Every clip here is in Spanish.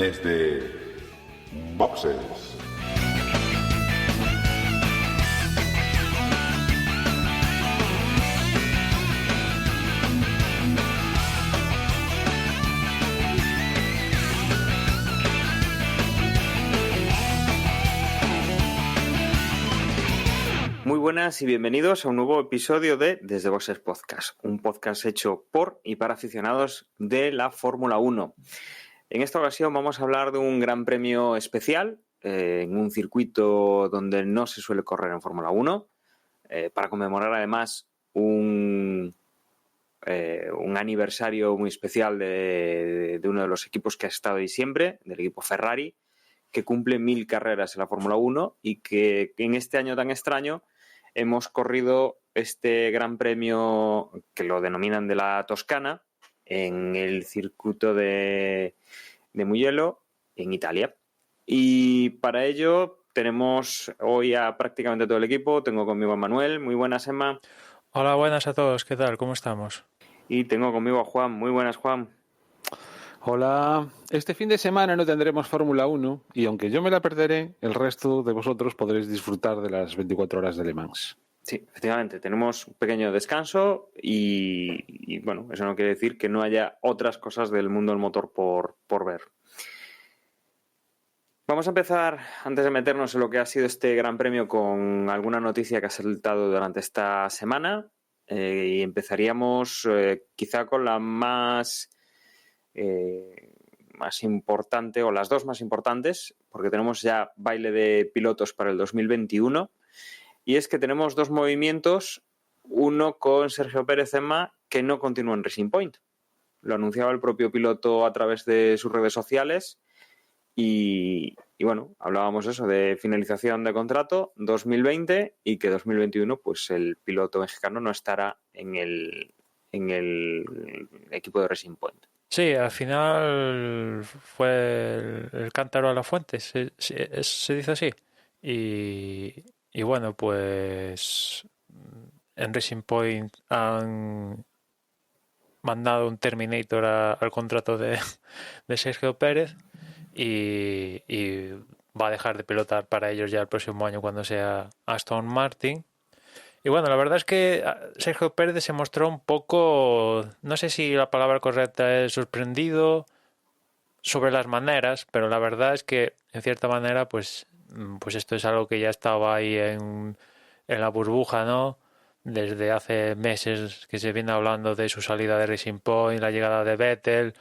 desde Boxes. Muy buenas y bienvenidos a un nuevo episodio de Desde Boxes Podcast, un podcast hecho por y para aficionados de la Fórmula 1. En esta ocasión vamos a hablar de un gran premio especial en un circuito donde no se suele correr en Fórmula 1, para conmemorar además un aniversario muy especial de uno de los equipos que ha estado ahí siempre, del equipo Ferrari, que cumple 1000 carreras en la Fórmula 1 y que en este año tan extraño hemos corrido este gran premio que lo denominan de la Toscana en el circuito de Mugello en Italia. Y para ello tenemos hoy a prácticamente todo el equipo. Tengo conmigo a Manuel. Muy buenas, Emma. Hola, buenas a todos. ¿Qué tal? ¿Cómo estamos? Y tengo conmigo a Juan. Muy buenas, Juan. Hola, este fin de semana no tendremos Fórmula 1 y aunque yo me la perderé, el resto de vosotros podréis disfrutar de las 24 horas de Le Mans. Sí, efectivamente, tenemos un pequeño descanso y bueno, eso no quiere decir que no haya otras cosas del mundo del motor por ver. Vamos a empezar, antes de meternos en lo que ha sido este gran premio, con alguna noticia que ha saltado durante esta semana y empezaríamos quizá con la más importante, o las dos más importantes, porque tenemos ya baile de pilotos para el 2021, y es que tenemos dos movimientos, uno con Sergio Pérez, Emma, que no continúa en Racing Point. Lo anunciaba el propio piloto a través de sus redes sociales y bueno, hablábamos eso de finalización de contrato 2020 y que 2021 pues el piloto mexicano no estará en el equipo de Racing Point. Sí, al final fue el cántaro a la fuente, se dice así. Y bueno, pues en Racing Point han mandado un Terminator al contrato de Sergio Pérez y va a dejar de pilotar para ellos ya el próximo año cuando sea Aston Martin. Y bueno, la verdad es que Sergio Pérez se mostró un poco, no sé si la palabra correcta es sorprendido sobre las maneras, pero la verdad es que en cierta manera pues esto es algo que ya estaba ahí en la burbuja, ¿no? Desde hace meses que se viene hablando de su salida de Racing Point, la llegada de Vettel,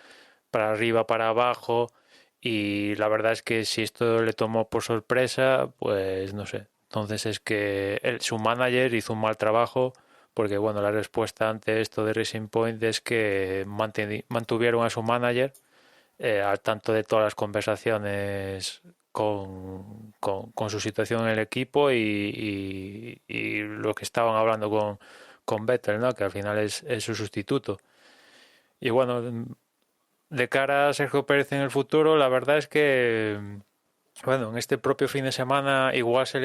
para arriba, para abajo, y la verdad es que si esto le tomó por sorpresa, pues no sé. Entonces es que su manager hizo un mal trabajo porque, bueno, la respuesta ante esto de Racing Point es que mantuvieron a su manager al tanto de todas las conversaciones con su situación en el equipo y lo que estaban hablando con Vettel, ¿no? Que al final es su sustituto. Y bueno, de cara a Sergio Pérez en el futuro, la verdad es que bueno, en este propio fin de semana igual se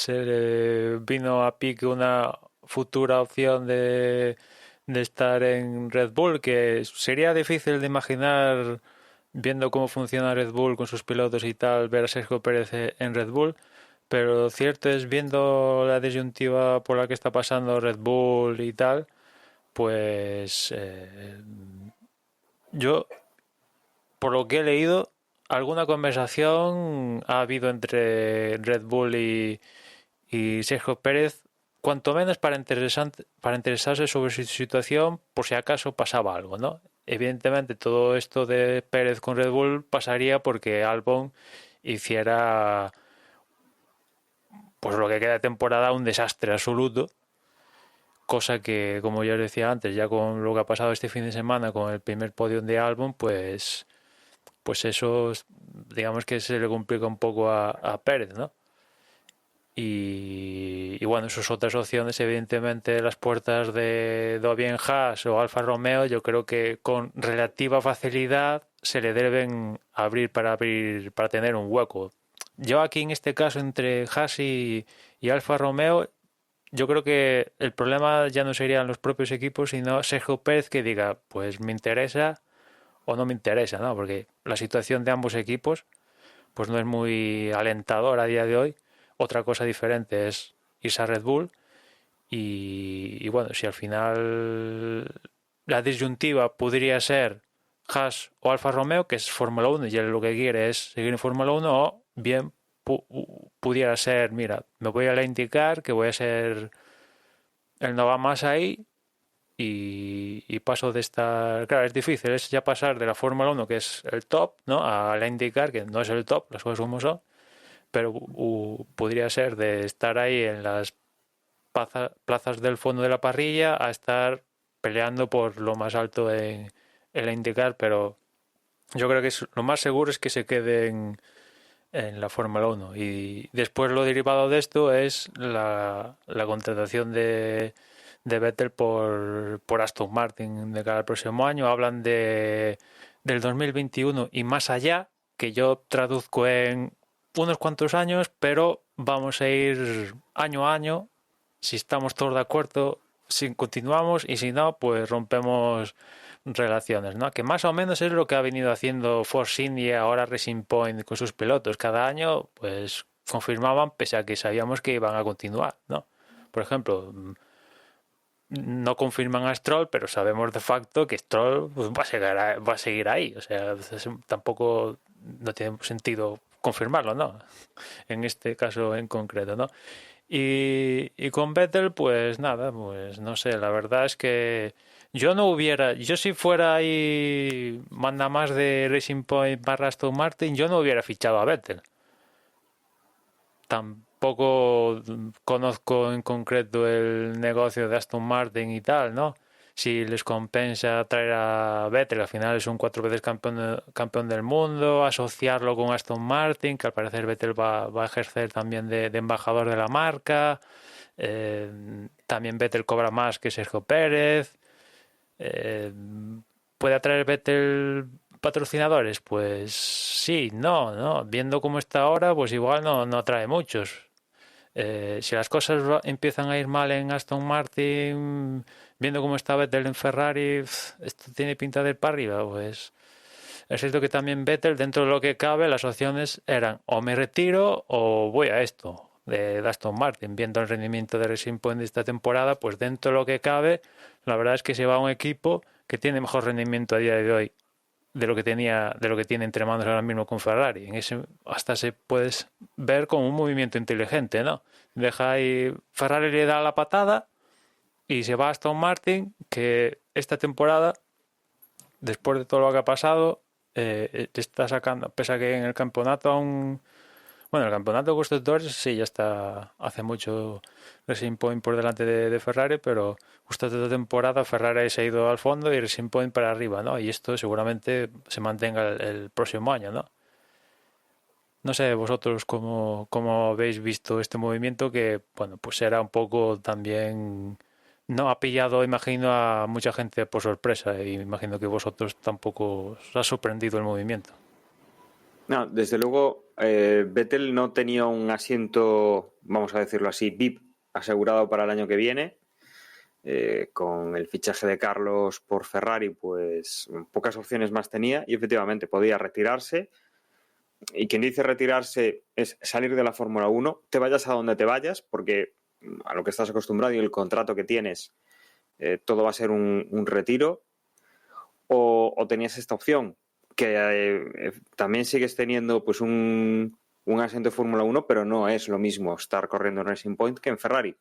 le vino a pique una futura opción de estar en Red Bull, que sería difícil de imaginar viendo cómo funciona Red Bull con sus pilotos y tal, ver a Sergio Pérez en Red Bull, pero cierto es, viendo la disyuntiva por la que está pasando Red Bull y tal, pues yo, por lo que he leído, alguna conversación ha habido entre Red Bull y Sergio Pérez, cuanto menos para interesarse sobre su situación por si acaso pasaba algo, ¿no? Evidentemente todo esto de Pérez con Red Bull pasaría porque Albon hiciera, pues lo que queda de temporada, un desastre absoluto, cosa que, como ya os decía antes, ya con lo que ha pasado este fin de semana con el primer podio de Albon, pues eso, digamos que se le complica un poco a Pérez, ¿no? Y bueno, sus otras opciones, evidentemente, las puertas de o bien Haas o Alfa Romeo, yo creo que con relativa facilidad se le deben abrir para tener un hueco. Yo aquí, en este caso, entre Haas y Alfa Romeo, yo creo que el problema ya no serían los propios equipos, sino Sergio Pérez que diga, pues me interesa, o no me interesa, ¿no? Porque la situación de ambos equipos pues no es muy alentadora a día de hoy. Otra cosa diferente es irse a Red Bull y bueno, si al final la disyuntiva podría ser Haas o Alfa Romeo, que es Fórmula 1 y él lo que quiere es seguir en Fórmula 1, o bien pudiera ser, mira, me voy a la IndyCar, que voy a ser el no va más ahí y paso de estar... Claro, es difícil, es ya pasar de la Fórmula 1, que es el top, ¿no? A la IndyCar, que no es el top, las cosas como son, pero podría ser de estar ahí en las plazas del fondo de la parrilla a estar peleando por lo más alto en la IndyCar, pero yo creo que lo más seguro es que se quede en la Fórmula 1. Y después lo derivado de esto es la contratación de Vettel por Aston Martin de cara al próximo año. Hablan del 2021 y más allá, que yo traduzco en unos cuantos años, pero vamos a ir año a año. Si estamos todos de acuerdo, si continuamos, y si no, pues rompemos relaciones, ¿no? Que más o menos es lo que ha venido haciendo Force India, ahora Racing Point con sus pilotos. Cada año, pues confirmaban, pese a que sabíamos que iban a continuar, ¿no? Por ejemplo, no confirman a Stroll, pero sabemos de facto que Stroll pues, va a seguir ahí. O sea, tampoco no tiene sentido confirmarlo, ¿no? En este caso en concreto, ¿no? Y con Vettel, pues nada, pues no sé, la verdad es que yo si fuera ahí manda más de Racing Point barra Aston Martin, yo no hubiera fichado a Vettel. Tampoco conozco en concreto el negocio de Aston Martin y tal, ¿no? Si les compensa traer a Vettel, al final es un 4 veces campeón del mundo, asociarlo con Aston Martin, que al parecer Vettel va a ejercer también de embajador de la marca. También Vettel cobra más que Sergio Pérez. ¿Puede atraer Vettel patrocinadores? Pues sí, no. Viendo cómo está ahora, pues igual no atrae muchos. Si las cosas empiezan a ir mal en Aston Martin, viendo cómo está Vettel en Ferrari, esto tiene pinta de ir para arriba, pues es cierto que también Vettel, dentro de lo que cabe, las opciones eran o me retiro o voy a esto de Aston Martin. Viendo el rendimiento de Racing Point de esta temporada, pues dentro de lo que cabe, la verdad es que se va a un equipo que tiene mejor rendimiento a día de hoy de lo que tiene entre manos ahora mismo con Ferrari. En ese hasta se puede ver como un movimiento inteligente, ¿no? Deja ahí, Ferrari le da la patada y se va a Aston Martin, que esta temporada, después de todo lo que ha pasado, te está sacando, pese a que en el campeonato aún... Bueno, el campeonato de constructores sí, ya está hace mucho Racing Point por delante de Ferrari, pero justo esta temporada Ferrari se ha ido al fondo y Racing Point para arriba, ¿no? Y esto seguramente se mantenga el próximo año, ¿no? No sé vosotros cómo habéis visto este movimiento que, bueno, pues era un poco también... No ha pillado, imagino, a mucha gente por sorpresa y imagino que vosotros tampoco os ha sorprendido el movimiento. No, desde luego, Vettel no tenía un asiento, vamos a decirlo así, VIP asegurado para el año que viene. Con el fichaje de Carlos por Ferrari, pues pocas opciones más tenía y efectivamente podía retirarse. Y quien dice retirarse es salir de la Fórmula 1, te vayas a donde te vayas, porque a lo que estás acostumbrado y el contrato que tienes, todo va a ser un retiro. O tenías esta opción, que también sigues teniendo pues un asiento de Fórmula 1, pero no es lo mismo estar corriendo en Racing Point que en Ferrari.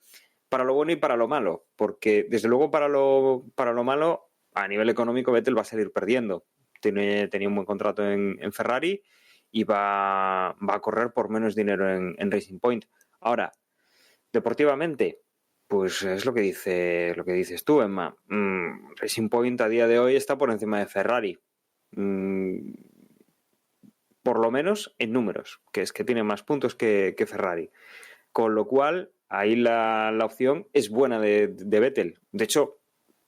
Para lo bueno y para lo malo, porque desde luego para lo malo, a nivel económico Vettel va a salir perdiendo. Tenía un buen contrato en Ferrari y va a correr por menos dinero en Racing Point. Ahora, deportivamente, pues es lo que dices tú, Emma. Racing Point a día de hoy está por encima de Ferrari. Por lo menos en números, que es que tiene más puntos que Ferrari. Con lo cual, ahí la opción es buena de Vettel. De hecho,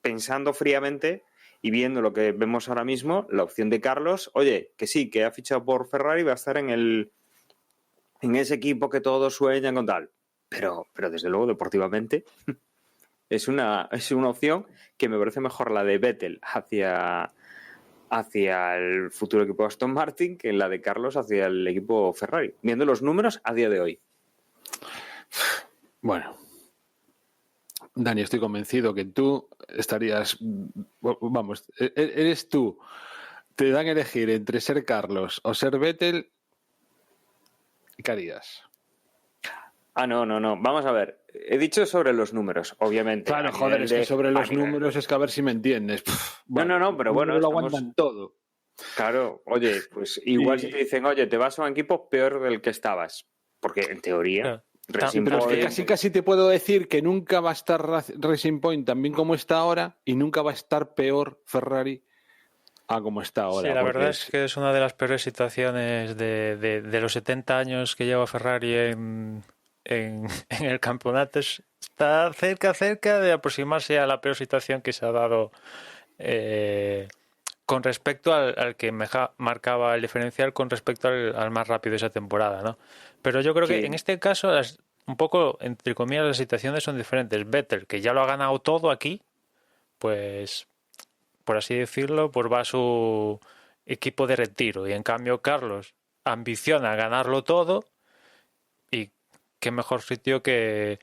pensando fríamente y viendo lo que vemos ahora mismo, la opción de Carlos, oye, que sí, que ha fichado por Ferrari, va a estar en ese equipo que todos sueñan con tal. Pero desde luego, deportivamente, es una opción que me parece mejor la de Vettel hacia hacia el futuro equipo de Aston Martin que la de Carlos hacia el equipo Ferrari, viendo los números a día de hoy. Bueno, Dani, estoy convencido que tú estarías, vamos, eres tú, te dan a elegir entre ser Carlos o ser Vettel, ¿qué harías? No, vamos a ver, he dicho sobre los números, obviamente. Claro, joder, es que sobre los números es que a ver si me entiendes. No, pero bueno, lo aguantan todo. Claro, oye, pues igual si te dicen, oye, te vas a un equipo peor del que estabas, porque en teoría... Racing pero Point... es que casi te puedo decir que nunca va a estar Racing Point tan bien como está ahora y nunca va a estar peor Ferrari a como está ahora. Sí, la verdad es que es una de las peores situaciones de los 70 años que lleva Ferrari en el campeonato. Está cerca de aproximarse a la peor situación que se ha dado con respecto al que marcaba el diferencial con respecto al más rápido esa temporada, ¿no? Pero yo creo que en este caso, un poco, entre comillas, las situaciones son diferentes. Vettel, que ya lo ha ganado todo aquí, pues, por así decirlo, pues va a su equipo de retiro. Y en cambio, Carlos ambiciona ganarlo todo. Y qué mejor sitio que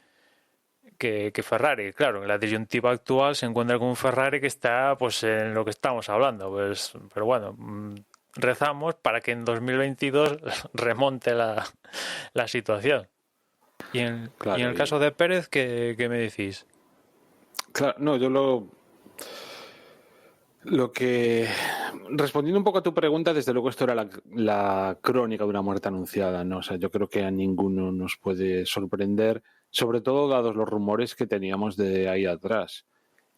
Ferrari. Claro, en la disyuntiva actual se encuentra con un Ferrari que está pues en lo que estamos hablando. Pues, pero bueno, rezamos para que en 2022 remonte la situación. Y en el caso de Pérez, ¿qué me decís? Claro, no, yo lo que... Respondiendo un poco a tu pregunta, desde luego esto era la crónica de una muerte anunciada, ¿no? O sea, yo creo que a ninguno nos puede sorprender, sobre todo dados los rumores que teníamos de ahí atrás.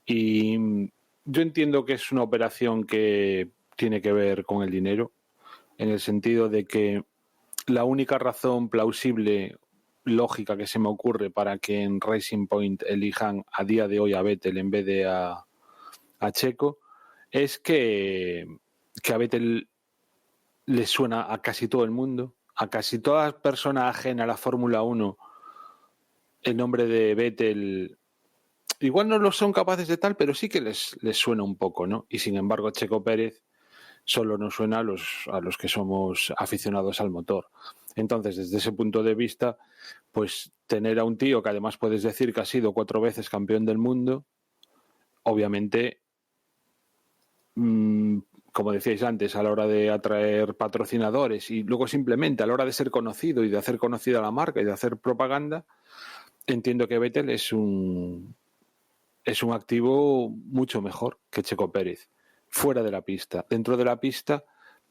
Y yo entiendo que es una operación que tiene que ver con el dinero, en el sentido de que la única razón plausible, lógica que se me ocurre para que en Racing Point elijan a día de hoy a Vettel en vez de a Checo es que a Vettel le suena a casi todo el mundo, a casi toda persona ajena a la Fórmula 1, el nombre de Vettel igual no lo son capaces de tal, pero sí que les suena un poco, ¿no? Y sin embargo Checo Pérez solo nos suena a los que somos aficionados al motor. Entonces, desde ese punto de vista, pues tener a un tío que además puedes decir que ha sido 4 veces campeón del mundo, obviamente, como decíais antes, a la hora de atraer patrocinadores y luego simplemente a la hora de ser conocido y de hacer conocida la marca y de hacer propaganda, entiendo que Vettel es un activo mucho mejor que Checo Pérez. Fuera de la pista. Dentro de la pista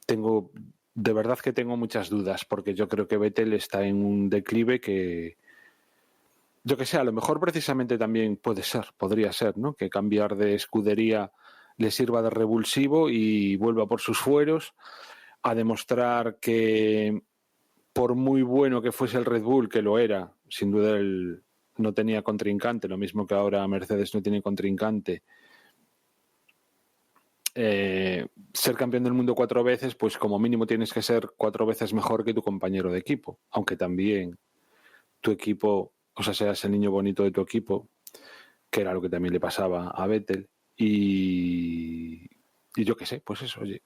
de verdad que tengo muchas dudas, porque yo creo que Vettel está en un declive que, yo que sé, a lo mejor precisamente también podría ser, ¿no? Que cambiar de escudería le sirva de revulsivo y vuelva por sus fueros a demostrar que por muy bueno que fuese el Red Bull, que lo era, sin duda no tenía contrincante, lo mismo que ahora Mercedes no tiene contrincante. Ser campeón del mundo 4 veces, pues como mínimo tienes que ser 4 veces mejor que tu compañero de equipo, aunque también tu equipo, o sea, seas el niño bonito de tu equipo, que era lo que también le pasaba a Vettel, y yo qué sé, pues eso, oye,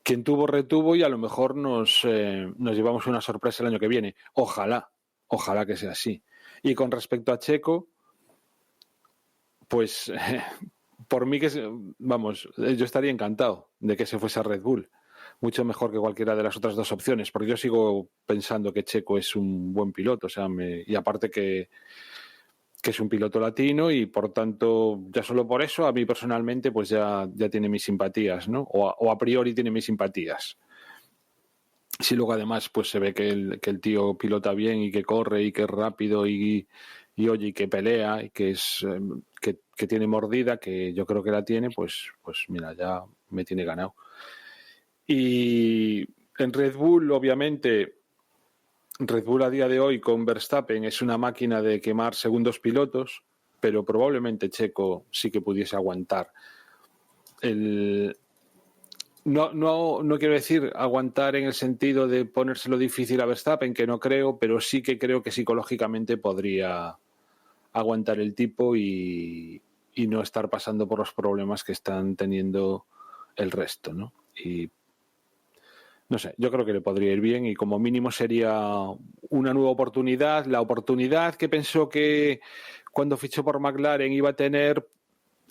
quien tuvo retuvo y a lo mejor nos llevamos una sorpresa el año que viene, ojalá que sea así. Y con respecto a Checo, pues por mí vamos, yo estaría encantado de que se fuese a Red Bull, mucho mejor que cualquiera de las otras dos opciones, porque yo sigo pensando que Checo es un buen piloto, o sea, y aparte que es un piloto latino y por tanto, ya solo por eso, a mí personalmente, pues ya tiene mis simpatías, ¿no? O a priori tiene mis simpatías. Si luego además pues se ve que el tío pilota bien y que corre y que es rápido y oye, y que pelea y que es que tiene mordida, que yo creo que la tiene, pues mira, ya me tiene ganado. Y en Red Bull, obviamente, Red Bull a día de hoy con Verstappen es una máquina de quemar segundos pilotos, pero probablemente Checo sí que pudiese aguantar. No quiero decir aguantar en el sentido de ponérselo difícil a Verstappen, que no creo, pero sí que creo que psicológicamente podría aguantar el tipo y no estar pasando por los problemas que están teniendo el resto, ¿no? Y no sé, yo creo que le podría ir bien y como mínimo sería una nueva oportunidad, la oportunidad que pensó que cuando fichó por McLaren iba a tener,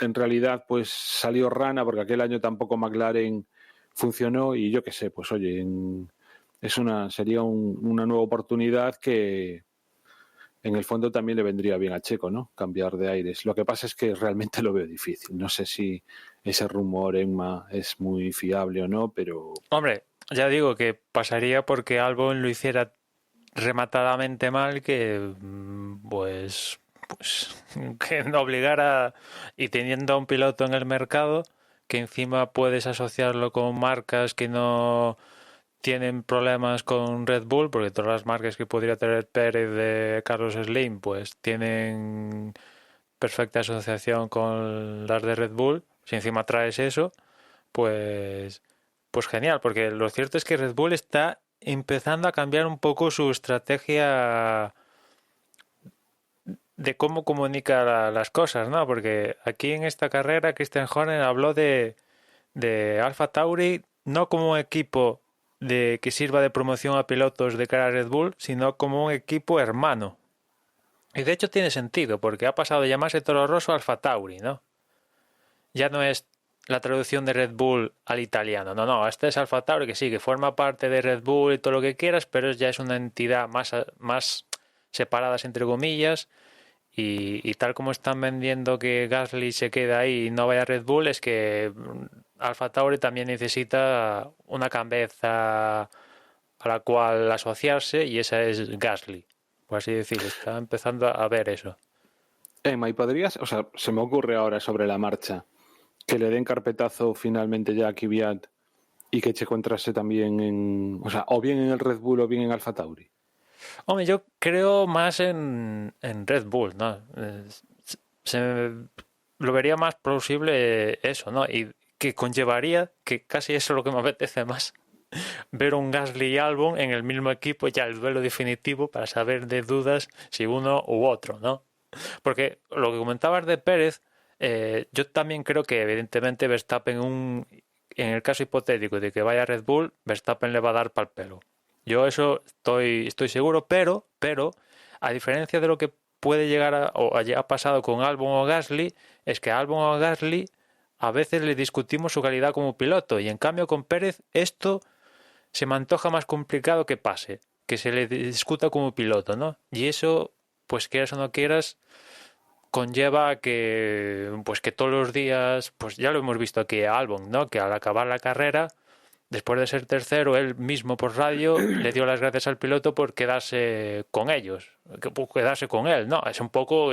en realidad pues salió rana porque aquel año tampoco McLaren funcionó y yo qué sé, pues oye, sería una nueva oportunidad que en el fondo también le vendría bien a Checo, ¿no? Cambiar de aires. Lo que pasa es que realmente lo veo difícil. No sé si ese rumor, Emma, es muy fiable o no, pero... Hombre, ya digo que pasaría porque Albon lo hiciera rematadamente mal que pues que no obligara, y teniendo a un piloto en el mercado que encima puedes asociarlo con marcas que no tienen problemas con Red Bull, porque todas las marcas que podría tener Pérez de Carlos Slim pues tienen perfecta asociación con las de Red Bull. Si encima traes eso, pues genial, porque lo cierto es que Red Bull está empezando a cambiar un poco su estrategia de cómo comunica las cosas, ¿no? Porque aquí en esta carrera Christian Horner habló de Alpha Tauri no como un equipo que sirva de promoción a pilotos de cara a Red Bull, sino como un equipo hermano. Y de hecho tiene sentido, porque ha pasado de llamarse Toro Rosso a Alpha Tauri, ¿no? Ya no es la traducción de Red Bull al italiano. No, este es Alpha Tauri, que sí, que forma parte de Red Bull y todo lo que quieras, pero ya es una entidad más separadas entre comillas, y tal como están vendiendo que Gasly se queda ahí y no vaya a Red Bull, es que Alpha Tauri también necesita una cabeza a la cual asociarse, y esa es Gasly, por así decirlo. Está empezando a ver eso. Emma, ¿y podrías, o sea, se me ocurre ahora sobre la marcha, que le den carpetazo finalmente ya a Kvyat y que Checo entrase también o bien en el Red Bull o bien en Alpha Tauri? Hombre, yo creo más en Red Bull, ¿no? Lo vería más plausible eso, ¿no? Y que conllevaría, que casi eso es lo que me apetece más, ver un Gasly y Albon en el mismo equipo, ya el duelo definitivo, para saber de dudas si uno u otro, ¿no? Porque lo que comentabas de Pérez, yo también creo que evidentemente Verstappen, en el caso hipotético de que vaya a Red Bull, Verstappen le va a dar pal pelo. Yo eso estoy seguro, pero a diferencia de lo que puede llegar o haya pasado con Albon o Gasly, es que a Albon o Gasly a veces le discutimos su calidad como piloto, y en cambio con Pérez esto se me antoja más complicado que pase, que se le discuta como piloto, ¿no? Y eso, pues quieras o no quieras, conlleva que todos los días, pues ya lo hemos visto aquí a Albon, ¿no? Que al acabar la carrera, después de ser tercero, él mismo por radio le dio las gracias al piloto por quedarse con ellos, por quedarse con él, ¿no? Es un poco,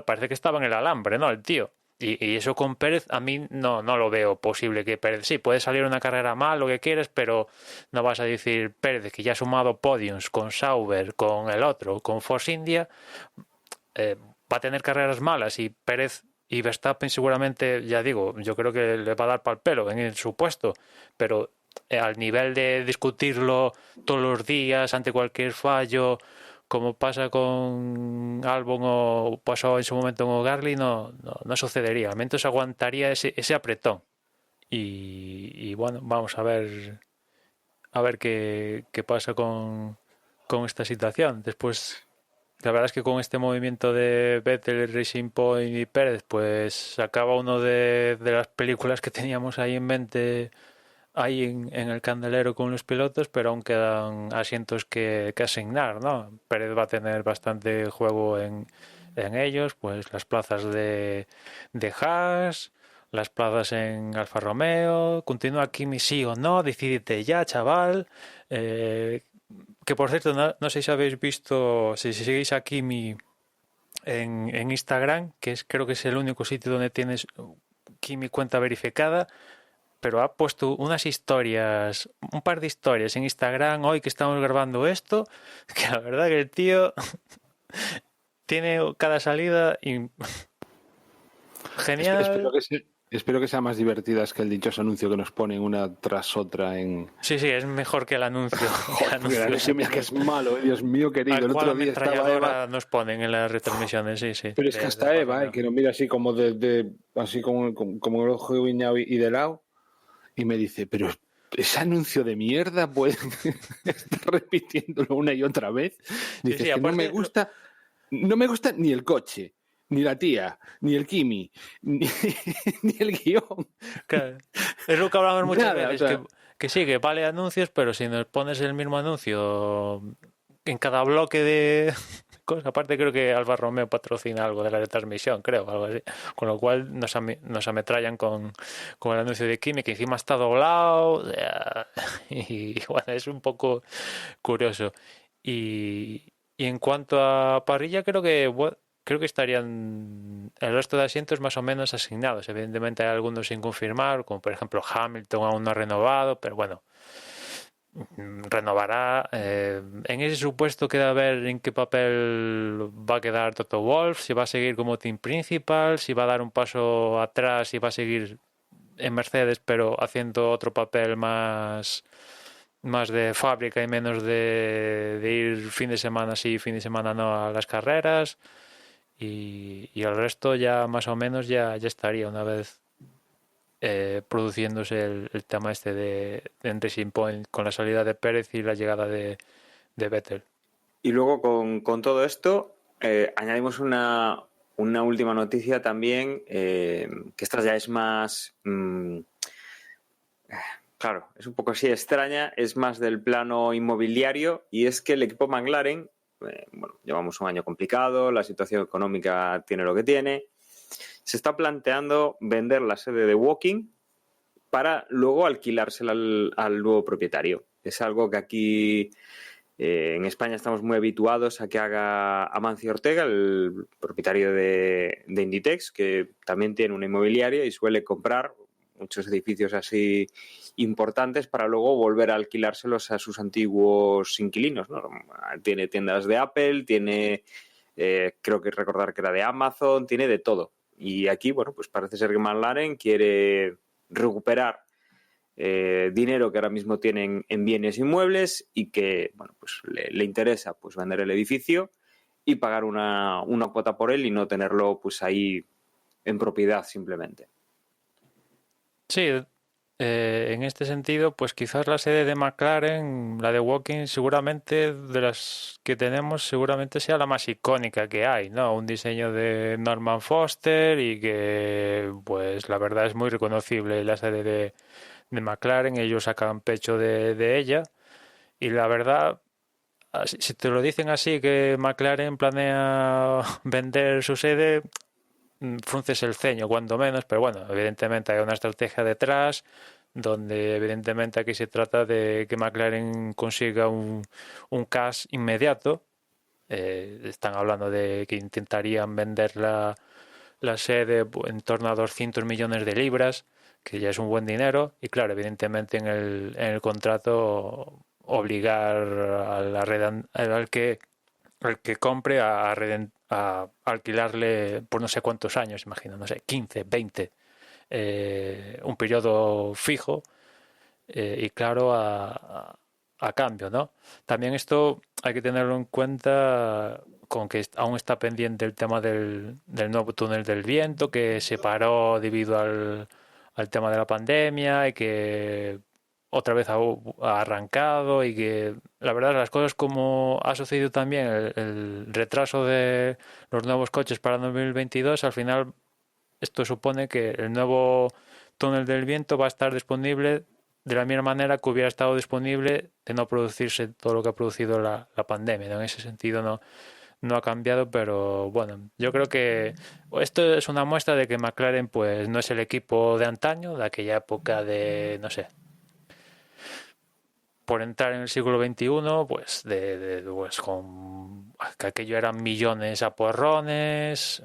parece que estaba en el alambre, ¿no? El tío. Y eso con Pérez a mí no lo veo posible. Que Pérez, sí, puede salir una carrera mal, lo que quieres, pero no vas a decir Pérez, que ya ha sumado podiums con Sauber, con el otro, con Force India, va a tener carreras malas, y Pérez y Verstappen seguramente, ya digo, yo creo que le va a dar pal pelo en su puesto, pero al nivel de discutirlo todos los días ante cualquier fallo, como pasa con Albon o pasó en su momento con Gasly, no sucedería. Al menos aguantaría ese apretón. Y bueno, vamos a ver qué pasa con esta situación. Después, la verdad es que con este movimiento de Vettel, Racing Point y Pérez, pues se acaba uno de las películas que teníamos ahí en mente, ahí en el candelero con los pilotos, pero aún quedan asientos que asignar, ¿no? Pérez va a tener bastante juego en ellos, pues las plazas de Haas, las plazas en Alfa Romeo. Continúa Kimi sí o no, decídete ya, chaval. Que por cierto, no sé si habéis visto, si seguís a Kimi en Instagram, creo que es el único sitio donde tienes Kimi cuenta verificada, pero ha puesto un par de historias en Instagram hoy que estamos grabando esto, que la verdad que el tío tiene cada salida genial. Espero que sea más divertidas que el dichoso anuncio que nos ponen una tras otra en... Sí, es mejor que el anuncio. Mira que es malo, Dios mío querido. El otro día estaba Eva... nos ponen en las retransmisiones, sí. Pero es que hasta Eva, que nos mira así como así como el ojo guiñado y de lado. Y me dice, pero ese anuncio de mierda, pueden estar repitiéndolo una y otra vez. Dice, sí, que no aparte, no me gusta ni el coche, ni la tía, ni el Kimi, ni, ni el guión. claro, es lo que hablamos muchas Nada, veces, o sea, que sí, que vale anuncios, pero si nos pones el mismo anuncio en cada bloque de cosas, aparte creo que Alfa Romeo patrocina algo de la retransmisión, creo, algo así, con lo cual nos ametrallan con el anuncio de Kimi, que encima está doblado, o sea, y bueno, es un poco curioso. Y en cuanto a parrilla, creo que estarían el resto de asientos más o menos asignados. Evidentemente hay algunos sin confirmar, como por ejemplo Hamilton aún no ha renovado, pero bueno, renovará. En ese supuesto queda ver en qué papel va a quedar Toto Wolff, si va a seguir como team principal, si va a dar un paso atrás y va a seguir en Mercedes, pero haciendo otro papel más de fábrica y menos de ir fin de semana sí, fin de semana no a las carreras. Y el resto ya más o menos ya estaría una vez produciéndose el tema este de Racing Point con la salida de Pérez y la llegada de Vettel. Y luego con todo esto añadimos una última noticia también, que esta ya es más... claro, es un poco así extraña, es más del plano inmobiliario, y es que el equipo McLaren, bueno, llevamos un año complicado, la situación económica tiene lo que tiene, se está planteando vender la sede de Woking para luego alquilársela al nuevo propietario. Es algo que aquí en España estamos muy habituados a que haga Amancio Ortega, el propietario de Inditex, que también tiene una inmobiliaria y suele comprar muchos edificios así importantes para luego volver a alquilárselos a sus antiguos inquilinos, ¿no? Tiene tiendas de Apple, tiene, creo que recordar que era de Amazon, tiene de todo. Y aquí, bueno, pues parece ser que McLaren quiere recuperar dinero que ahora mismo tienen en bienes inmuebles y que, bueno, pues le interesa pues vender el edificio y pagar una cuota por él y no tenerlo pues ahí en propiedad simplemente. Sí, en este sentido, pues quizás la sede de McLaren, la de Woking, seguramente de las que tenemos, seguramente sea la más icónica que hay, ¿no? Un diseño de Norman Foster y que, pues la verdad es muy reconocible la sede de McLaren, ellos sacan pecho de ella y la verdad, si te lo dicen así que McLaren planea vender su sede, frunces el ceño, cuando menos, pero bueno, evidentemente hay una estrategia detrás donde evidentemente aquí se trata de que McLaren consiga un cash inmediato. Están hablando de que intentarían vender la sede en torno a 200 millones de libras, que ya es un buen dinero, y claro, evidentemente en el contrato obligar al que compre a alquilarle por no sé cuántos años, imagino, no sé, 15, 20, un periodo fijo y claro a cambio, ¿no? También esto hay que tenerlo en cuenta con que aún está pendiente el tema del nuevo túnel del viento que se paró debido al tema de la pandemia y que otra vez ha arrancado y que la verdad las cosas como ha sucedido también el retraso de los nuevos coches para 2022, al final esto supone que el nuevo túnel del viento va a estar disponible de la misma manera que hubiera estado disponible de no producirse todo lo que ha producido la pandemia, ¿no? En ese sentido no ha cambiado, pero bueno, yo creo que esto es una muestra de que McLaren pues no es el equipo de antaño, de aquella época de, no sé, por entrar en el siglo XXI, pues, pues con que aquello eran millones a porrones,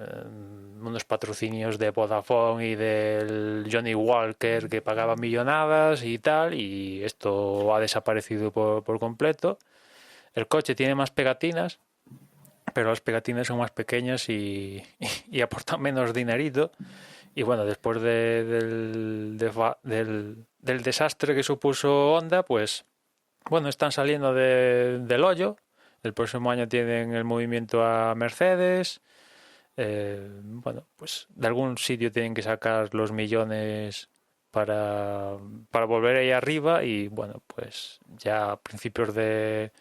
unos patrocinios de Vodafone y del Johnny Walker que pagaban millonadas y tal, y esto ha desaparecido por completo. El coche tiene más pegatinas, pero las pegatinas son más pequeñas y aportan menos dinerito. Y bueno, después del desastre que supuso Honda, pues bueno, están saliendo del hoyo. El próximo año tienen el movimiento a Mercedes. Bueno, pues de algún sitio tienen que sacar los millones para volver ahí arriba y bueno, pues ya a principios antes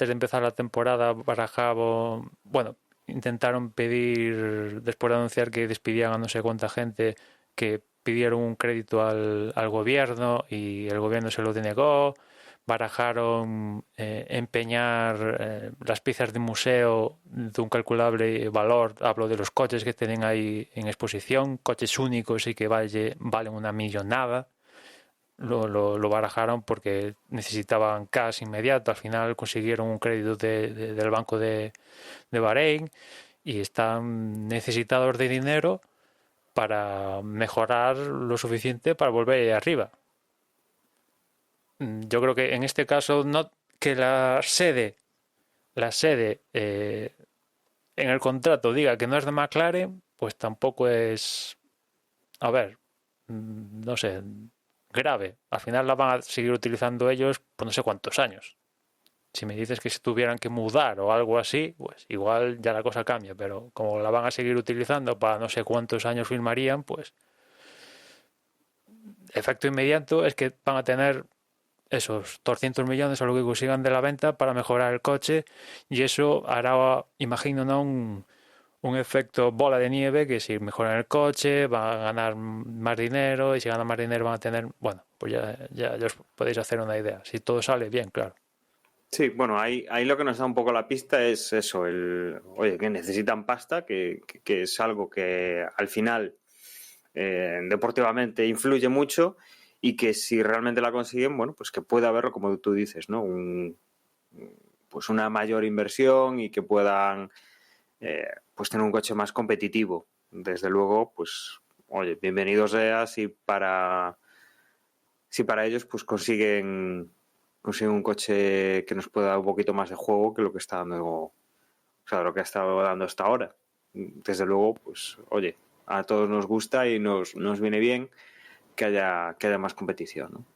de empezar la temporada barajaban, bueno, intentaron pedir, después de anunciar que despidían a no sé cuánta gente, que pidieron un crédito al gobierno y el gobierno se lo denegó. Barajaron empeñar las piezas de museo de un calculable valor. Hablo de los coches que tienen ahí en exposición, coches únicos y que valen una millonada. Lo barajaron porque necesitaban cash inmediato. Al final consiguieron un crédito del Banco de Bahrein y están necesitados de dinero para mejorar lo suficiente para volver ahí arriba. Yo creo que en este caso no que la sede en el contrato diga que no es de McLaren, pues tampoco es, a ver, no sé, grave. Al final la van a seguir utilizando ellos por no sé cuántos años. Si me dices que se tuvieran que mudar o algo así, pues igual ya la cosa cambia, pero como la van a seguir utilizando para no sé cuántos años firmarían, pues efecto inmediato es que van a tener esos 200 millones o lo que consigan de la venta para mejorar el coche y eso hará, imagino, ¿no? un efecto bola de nieve que si mejoran el coche van a ganar más dinero y si ganan más dinero van a tener, bueno, pues ya os podéis hacer una idea. Si todo sale bien, claro. Sí, bueno, ahí lo que nos da un poco la pista es eso, oye, que necesitan pasta, que es algo que al final deportivamente influye mucho y que si realmente la consiguen, bueno, pues que pueda haberlo, como tú dices, ¿no? Pues una mayor inversión y que puedan pues tener un coche más competitivo. Desde luego, pues, oye, bienvenidos sea si para ellos pues consiguen un coche que nos pueda dar un poquito más de juego que lo que está dando, o sea, lo que ha estado dando hasta ahora. Desde luego, pues, oye, a todos nos gusta y nos viene bien que haya más competición,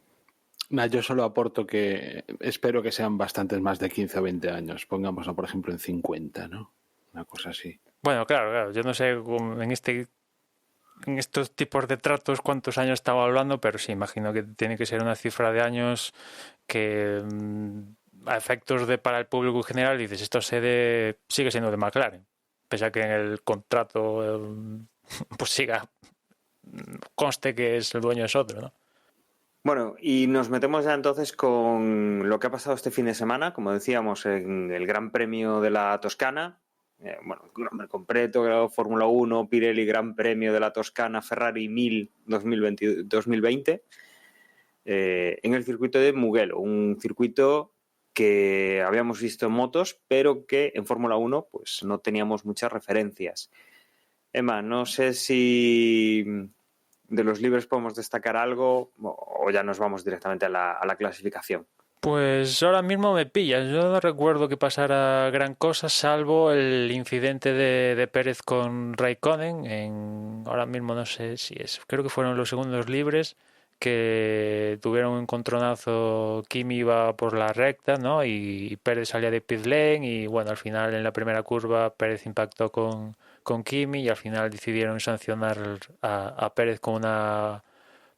¿no? Yo solo aporto que espero que sean bastantes más de 15 o 20 años. Pongámoslo, por ejemplo, en 50, ¿no? Una cosa así. Bueno, claro. Yo no sé en estos tipos de tratos cuántos años estaba hablando, pero sí, imagino que tiene que ser una cifra de años que a efectos para el público en general dices, esto sigue siendo de McLaren, pese a que en el contrato pues conste que el dueño es otro, ¿no? Bueno, y nos metemos ya entonces con lo que ha pasado este fin de semana, como decíamos, en el Gran Premio de la Toscana. Bueno, nombre completo, Fórmula 1, Pirelli Gran Premio de la Toscana, Ferrari 1000 2020, en el circuito de Mugello, un circuito que habíamos visto en motos, pero que en Fórmula 1 pues no teníamos muchas referencias. Emma, no sé si de los libres podemos destacar algo o ya nos vamos directamente a la clasificación. Pues ahora mismo me pillas. Yo no recuerdo que pasara gran cosa, salvo el incidente de Pérez con Raikkonen. Ahora mismo no sé si creo que fueron los segundos libres que tuvieron un encontronazo. Kimi iba por la recta, ¿no? Y Pérez salía de pit lane y bueno, al final en la primera curva Pérez impactó con Kimi y al final decidieron sancionar a Pérez con una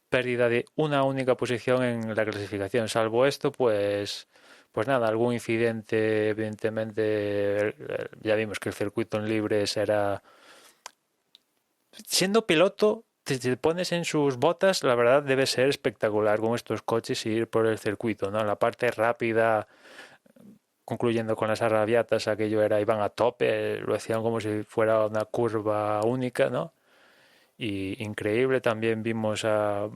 pérdida de una única posición en la clasificación. Salvo esto, pues nada, algún incidente, evidentemente, ya vimos que el circuito en libres era... Siendo piloto, te pones en sus botas, la verdad debe ser espectacular con estos coches y ir por el circuito, ¿no? La parte rápida, concluyendo con las arrabiatas, iban a tope, lo hacían como si fuera una curva única, ¿no? Y increíble, también vimos a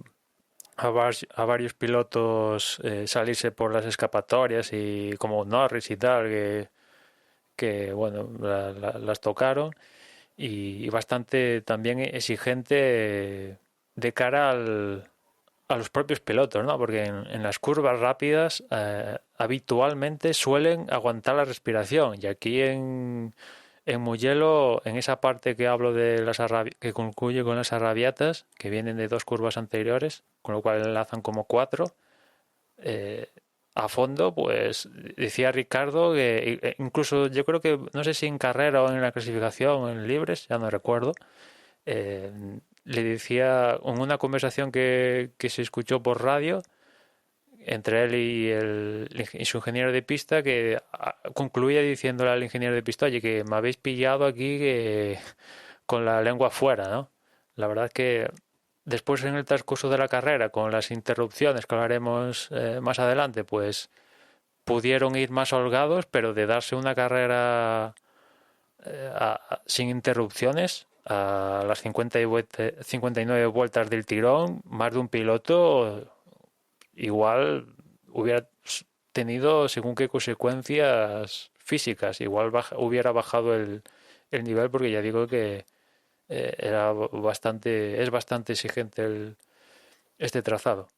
varios pilotos salirse por las escapatorias y como Norris y tal que bueno, las tocaron y bastante también exigente de cara a los propios pilotos, ¿no? Porque en las curvas rápidas habitualmente suelen aguantar la respiración y aquí en Mugello, en esa parte que hablo de que concluye con las arrabiatas, que vienen de dos curvas anteriores, con lo cual enlazan como 4, a fondo, pues decía Ricardo que incluso yo creo que, no sé si en carrera o en la clasificación o en libres, ya no recuerdo, le decía en una conversación que se escuchó por radio entre él y su ingeniero de pista, que concluía diciéndole al ingeniero de pista, oye, que me habéis pillado aquí con la lengua afuera, ¿no? La verdad es que después en el transcurso de la carrera, con las interrupciones que hablaremos más adelante, pues pudieron ir más holgados, pero de darse una carrera sin interrupciones a las 59 vueltas del tirón, más de un piloto igual hubiera tenido según qué consecuencias físicas, igual hubiera bajado el nivel, porque ya digo que es bastante exigente este trazado.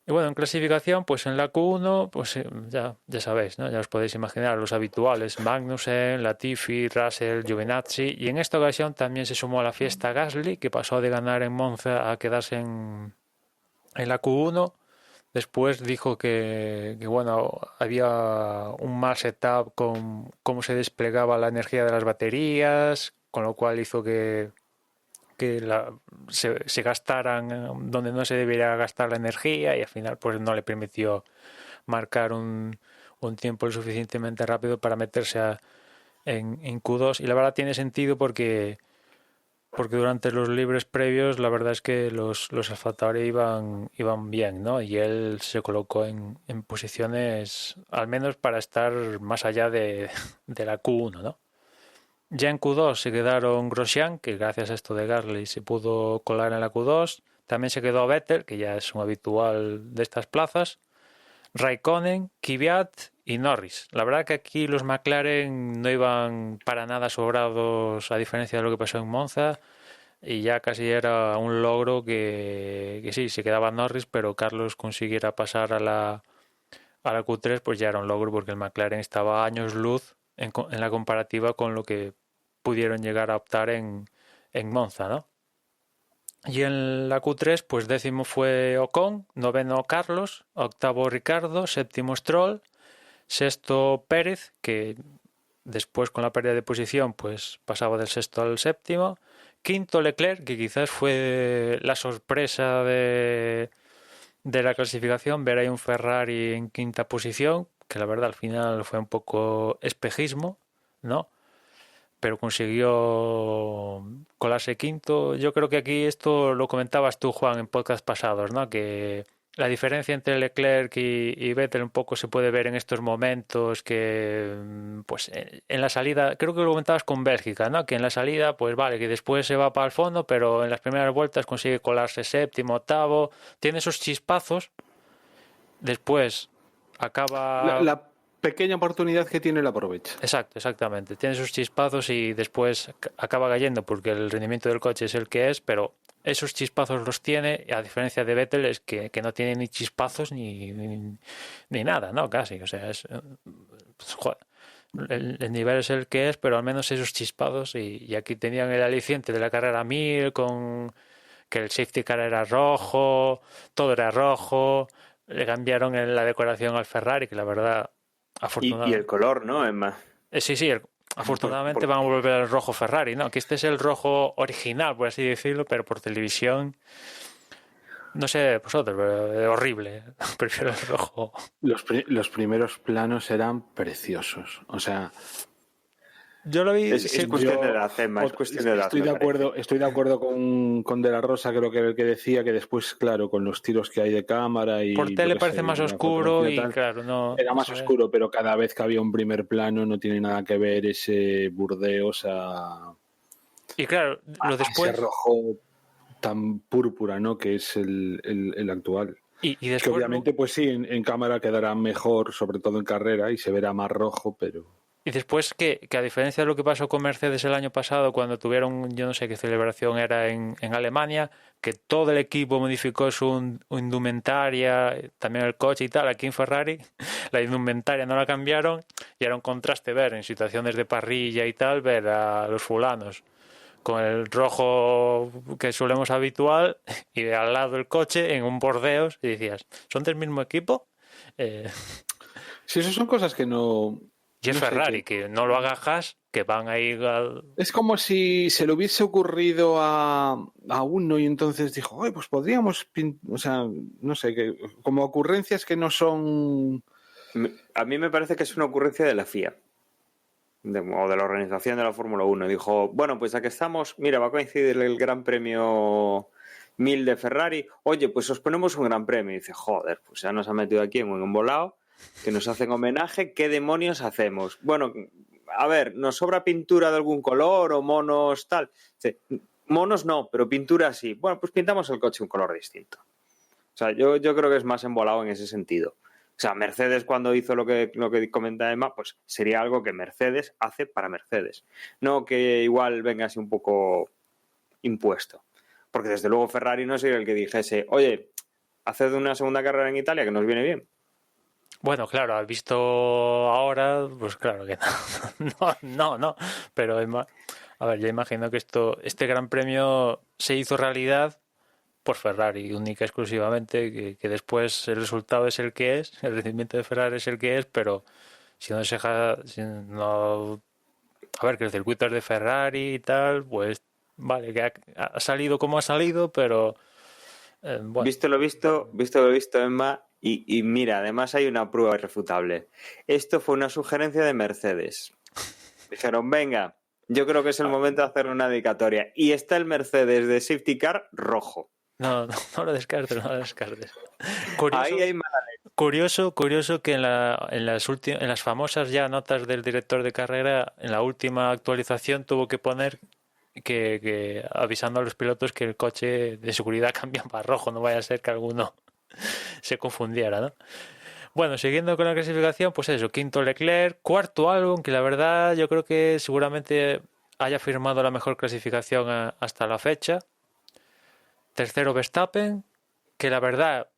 Y bueno, en clasificación, pues en la Q1, pues ya sabéis, ¿no? Ya os podéis imaginar los habituales: Magnussen, Latifi, Russell, Giovinazzi, y en esta ocasión también se sumó a la fiesta Gasly, que pasó de ganar en Monza a quedarse en la Q1. Después dijo que bueno, había un mal setup con cómo se desplegaba la energía de las baterías, con lo cual hizo que se gastaran donde no se debería gastar la energía, y al final pues no le permitió marcar un tiempo lo suficientemente rápido para meterse en Q2. Y la verdad tiene sentido porque durante los libres previos la verdad es que los AlphaTauri iban bien, ¿no? Y él se colocó en posiciones al menos para estar más allá de la Q1, ¿no? Ya en Q2 se quedaron Grosjean, que gracias a esto de Gasly se pudo colar en la Q2. También se quedó Vettel, que ya es un habitual de estas plazas. Raikkonen, Kvyat y Norris. La verdad que aquí los McLaren no iban para nada sobrados, a diferencia de lo que pasó en Monza, y ya casi era un logro que sí, se quedaba Norris, pero Carlos consiguiera pasar a la Q3, pues ya era un logro, porque el McLaren estaba a años luz en la comparativa con lo que pudieron llegar a optar en Monza, ¿no? Y en la Q3, pues décimo fue Ocon, noveno Carlos, octavo Ricardo, séptimo Stroll, sexto Pérez, que después con la pérdida de posición pues pasaba del sexto al séptimo, quinto Leclerc, que quizás fue la sorpresa de la clasificación, ver ahí un Ferrari en quinta posición, que la verdad al final fue un poco espejismo, ¿no? Pero consiguió colarse quinto. Yo creo que aquí esto lo comentabas tú, Juan, en podcast pasados, ¿no? Que la diferencia entre Leclerc y Vettel un poco se puede ver en estos momentos, que pues en la salida, creo que lo comentabas con Bélgica, ¿no? Que en la salida, pues vale, que después se va para el fondo, pero en las primeras vueltas consigue colarse séptimo, octavo, tiene esos chispazos, después acaba... La pequeña oportunidad que tiene la aprovecha. Exactamente. Tiene sus chispazos y después acaba cayendo porque el rendimiento del coche es el que es, pero esos chispazos los tiene, a diferencia de Vettel, es que no tiene ni chispazos ni nada, ¿no? Casi, o sea, pues, joder, el nivel es el que es, pero al menos esos chispazos, y aquí tenían el aliciente de la carrera 1000 con que el safety car era rojo, todo era rojo, le cambiaron en la decoración al Ferrari, que la verdad... Y el color, ¿no, Emma? Sí, afortunadamente van a volver al rojo Ferrari, ¿no? Que este es el rojo original, por así decirlo, pero por televisión, no sé vosotros, pero es horrible. Prefiero el rojo. Los primeros planos eran preciosos, o sea... Yo lo vi... Es cuestión de edad, Emma, es cuestión de edad. Estoy de acuerdo con De La Rosa, creo que era el que decía que después, claro, con los tiros que hay de cámara y... Por tele parece más oscuro y claro, no... Era más oscuro, pero cada vez que había un primer plano no tiene nada que ver ese Burdeos y claro, lo después... ese rojo tan púrpura, ¿no? Que es el actual. Y después, que obviamente, pues sí, en cámara quedará mejor, sobre todo en carrera, y se verá más rojo, pero... Y después que a diferencia de lo que pasó con Mercedes el año pasado, cuando tuvieron, yo no sé qué celebración era en Alemania, que todo el equipo modificó su indumentaria, también el coche y tal, aquí en Ferrari la indumentaria no la cambiaron, y era un contraste ver en situaciones de parrilla y tal, ver a los fulanos con el rojo que solemos habitual y de al lado el coche en un Burdeos, y decías, ¿son del mismo equipo? Sí, eso son cosas que no Y es No sé Ferrari, que no lo haga Haas, que van a ir al... Es como si se le hubiese ocurrido a uno y entonces dijo, oye, pues podríamos, o sea, no sé, que, como ocurrencias que no son... A mí me parece que es una ocurrencia de la FIA. O de la organización de la Fórmula 1. Dijo, bueno, pues ya que estamos, mira, va a coincidir el Gran Premio 1000 de Ferrari, oye, pues os ponemos un Gran Premio. Y dice, joder, pues ya nos han metido aquí en un embolado, que nos hacen homenaje, ¿qué demonios hacemos? Bueno, a ver, ¿nos sobra pintura de algún color o monos tal? Dice, monos no, pero pintura sí. Bueno, pues pintamos el coche un color distinto. O sea, yo creo que es más embolado en ese sentido. O sea, Mercedes cuando hizo lo que comenta Emma, pues sería algo que Mercedes hace para Mercedes. No que igual venga así un poco impuesto. Porque desde luego Ferrari no sería el que dijese, oye, haced una segunda carrera en Italia que nos viene bien. Bueno, claro, has visto ahora, pues claro que no. No. Pero, a ver, yo imagino que este Gran Premio se hizo realidad por Ferrari, única y exclusivamente, que después el resultado es el que es, el rendimiento de Ferrari es el que es, pero si no se si no, a ver, que el circuito es de Ferrari y tal, pues vale, que ha salido como ha salido, pero bueno. Visto lo visto, Emma, y mira, además hay una prueba irrefutable. Esto fue una sugerencia de Mercedes. Dijeron, venga, yo creo que es el momento de hacer una dedicatoria. Y está el Mercedes de Safety Car rojo. No lo descartes, no lo descartes. Curioso, Ahí hay mala curioso que en las famosas ya notas del director de carrera, en la última actualización tuvo que poner que avisando a los pilotos que el coche de seguridad cambia para rojo, no vaya a ser que alguno se confundiera, ¿no? Bueno, siguiendo con la clasificación, pues eso, quinto Leclerc, cuarto Albon, que la verdad yo creo que seguramente haya firmado la mejor clasificación hasta la fecha. Tercero Verstappen, que la verdad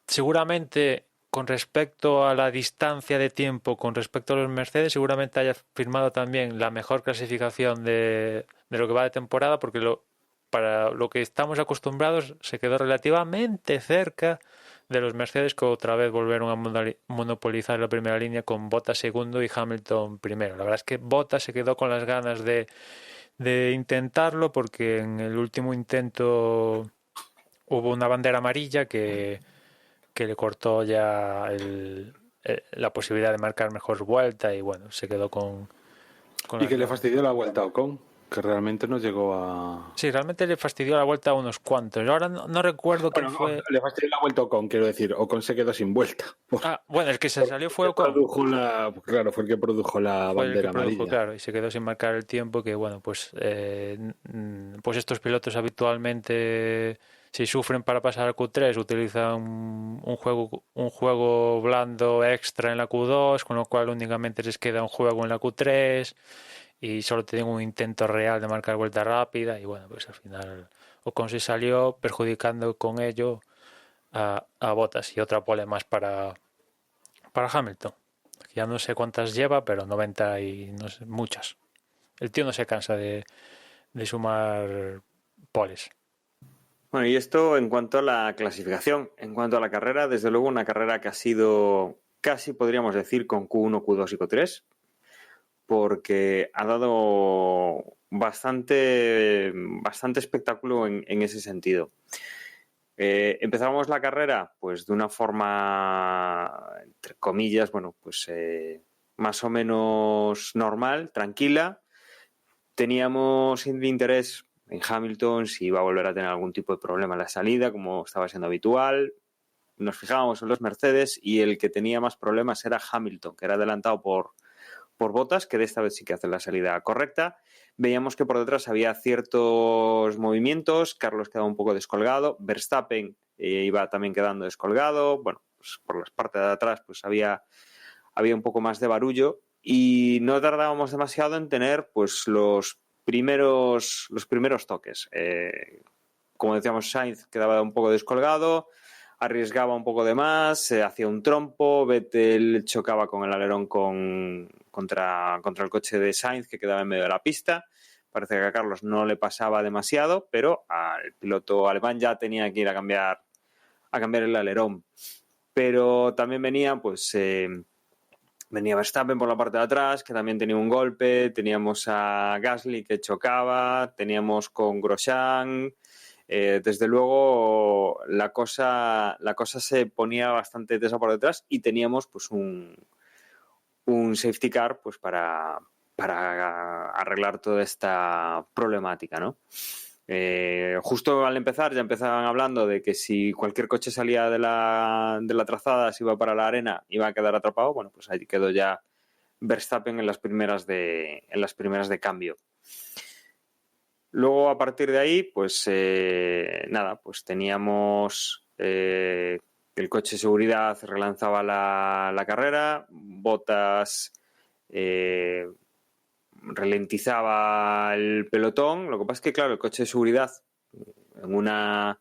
seguramente con respecto a la distancia de tiempo con respecto a los Mercedes, seguramente haya firmado también la mejor clasificación de lo que va de temporada, porque para lo que estamos acostumbrados se quedó relativamente cerca de los Mercedes, que otra vez volvieron a monopolizar la primera línea con Bottas segundo y Hamilton primero. La verdad es que Bottas se quedó con las ganas de intentarlo, porque en el último intento hubo una bandera amarilla que le cortó ya la posibilidad de marcar mejor vuelta y bueno, se quedó con y que le fastidió la vuelta a Ocon, que realmente no llegó a... Sí, realmente le fastidió la vuelta a unos cuantos. Ahora no recuerdo quién fue... Le fastidió la vuelta a Ocon, quiero decir. Ocon se quedó sin vuelta. Bueno, el que se salió fue Ocon. Claro, fue el que produjo la bandera amarilla. Claro, y se quedó sin marcar el tiempo, que bueno, pues estos pilotos habitualmente, si sufren para pasar al Q3, utilizan un juego blando extra en la Q2, con lo cual únicamente les queda un juego en la Q3 y solo tienen un intento real de marcar vuelta rápida, y bueno, pues al final Ocon se salió perjudicando con ello a Bottas, y otra pole más para Hamilton. Ya no sé cuántas lleva, pero 90 y no sé, muchas. El tío no se cansa de sumar poles. Bueno, y esto en cuanto a la clasificación. En cuanto a la carrera, desde luego una carrera que ha sido casi, podríamos decir, con Q1, Q2 y Q3, porque ha dado bastante espectáculo en ese sentido. Empezamos la carrera pues de una forma, entre comillas, bueno, pues más o menos normal, tranquila. Teníamos interés en Hamilton si iba a volver a tener algún tipo de problema en la salida, como estaba siendo habitual. Nos fijábamos en los Mercedes y el que tenía más problemas era Hamilton, que era adelantado por Bottas, que de esta vez sí que hace la salida correcta. Veíamos que por detrás había ciertos movimientos, Carlos quedaba un poco descolgado, Verstappen iba también quedando descolgado, bueno, pues por las partes de atrás pues había un poco más de barullo y no tardábamos demasiado en tener pues los primeros toques. Como decíamos, Sainz quedaba un poco descolgado, arriesgaba un poco de más, hacía un trompo, Vettel chocaba con el alerón contra el coche de Sainz, que quedaba en medio de la pista. Parece que a Carlos no le pasaba demasiado, pero al piloto alemán ya tenía que ir a cambiar el alerón. Pero también venía pues venía Verstappen por la parte de atrás, que también tenía un golpe, teníamos a Gasly que chocaba, teníamos con Grosjean. Desde luego la cosa se ponía bastante tesa por detrás y teníamos pues un safety car pues para arreglar toda esta problemática, ¿no? Justo al empezar ya empezaban hablando de que si cualquier coche salía de la trazada, se iba para la arena, iba a quedar atrapado. Bueno, pues ahí quedó ya Verstappen en las primeras de cambio. Luego, a partir de ahí, pues pues teníamos el coche de seguridad relanzaba la carrera, Bottas ralentizaba el pelotón. Lo que pasa es que, claro, el coche de seguridad en una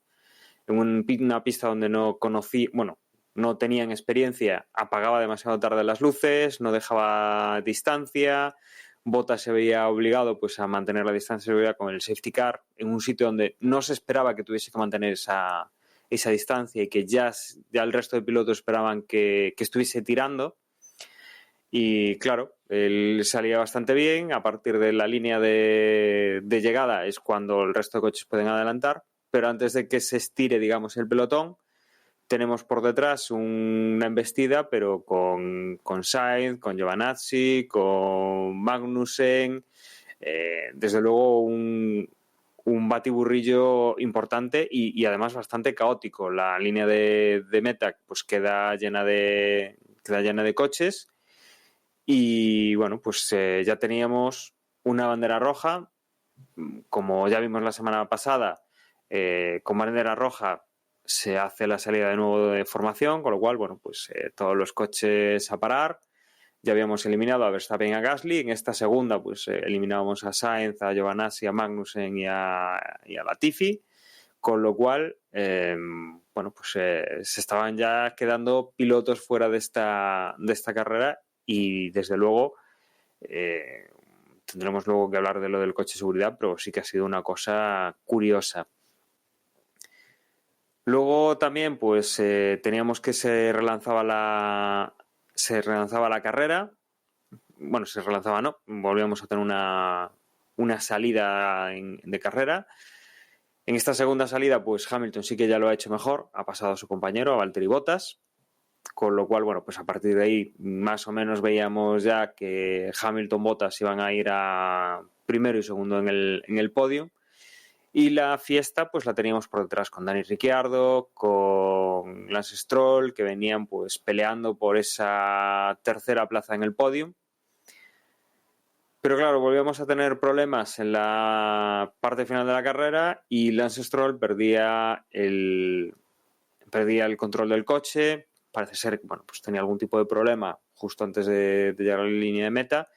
pista donde no tenían experiencia, apagaba demasiado tarde las luces, no dejaba distancia. Bottas se veía obligado pues a mantener la distancia de seguridad con el safety car en un sitio donde no se esperaba que tuviese que mantener esa distancia y que ya el resto de pilotos esperaban que estuviese tirando. Y claro, él salía bastante bien. A partir de la línea de llegada es cuando el resto de coches pueden adelantar, pero antes de que se estire, digamos, el pelotón, tenemos por detrás una embestida, pero con Sainz, con Giovinazzi, con Magnussen. Desde luego un batiburrillo importante y además bastante caótico. La línea de meta pues queda llena de coches y bueno, pues ya teníamos una bandera roja. Como ya vimos la semana pasada, con bandera roja se hace la salida de nuevo de formación, con lo cual, bueno, pues todos los coches a parar. Ya habíamos eliminado a Verstappen y a Gasly. En esta segunda, pues eliminábamos a Sainz, a Giovinazzi, a Magnussen y a Latifi. Con lo cual, pues se estaban ya quedando pilotos fuera de esta carrera y, desde luego, tendremos luego que hablar de lo del coche de seguridad, pero sí que ha sido una cosa curiosa. Luego también pues teníamos que se relanzaba la carrera. Bueno, se relanzaba no, volvíamos a tener una salida de carrera. En esta segunda salida pues Hamilton sí que ya lo ha hecho mejor, ha pasado a su compañero, a Valtteri Bottas, con lo cual, bueno, pues a partir de ahí más o menos veíamos ya que Hamilton, Bottas iban a ir a primero y segundo en el podio. Y la fiesta pues la teníamos por detrás con Dani Ricciardo, con Lance Stroll, que venían pues peleando por esa tercera plaza en el podio. Pero claro, volvíamos a tener problemas en la parte final de la carrera y Lance Stroll perdía el control del coche. Parece ser que pues tenía algún tipo de problema justo antes de llegar a la línea de meta.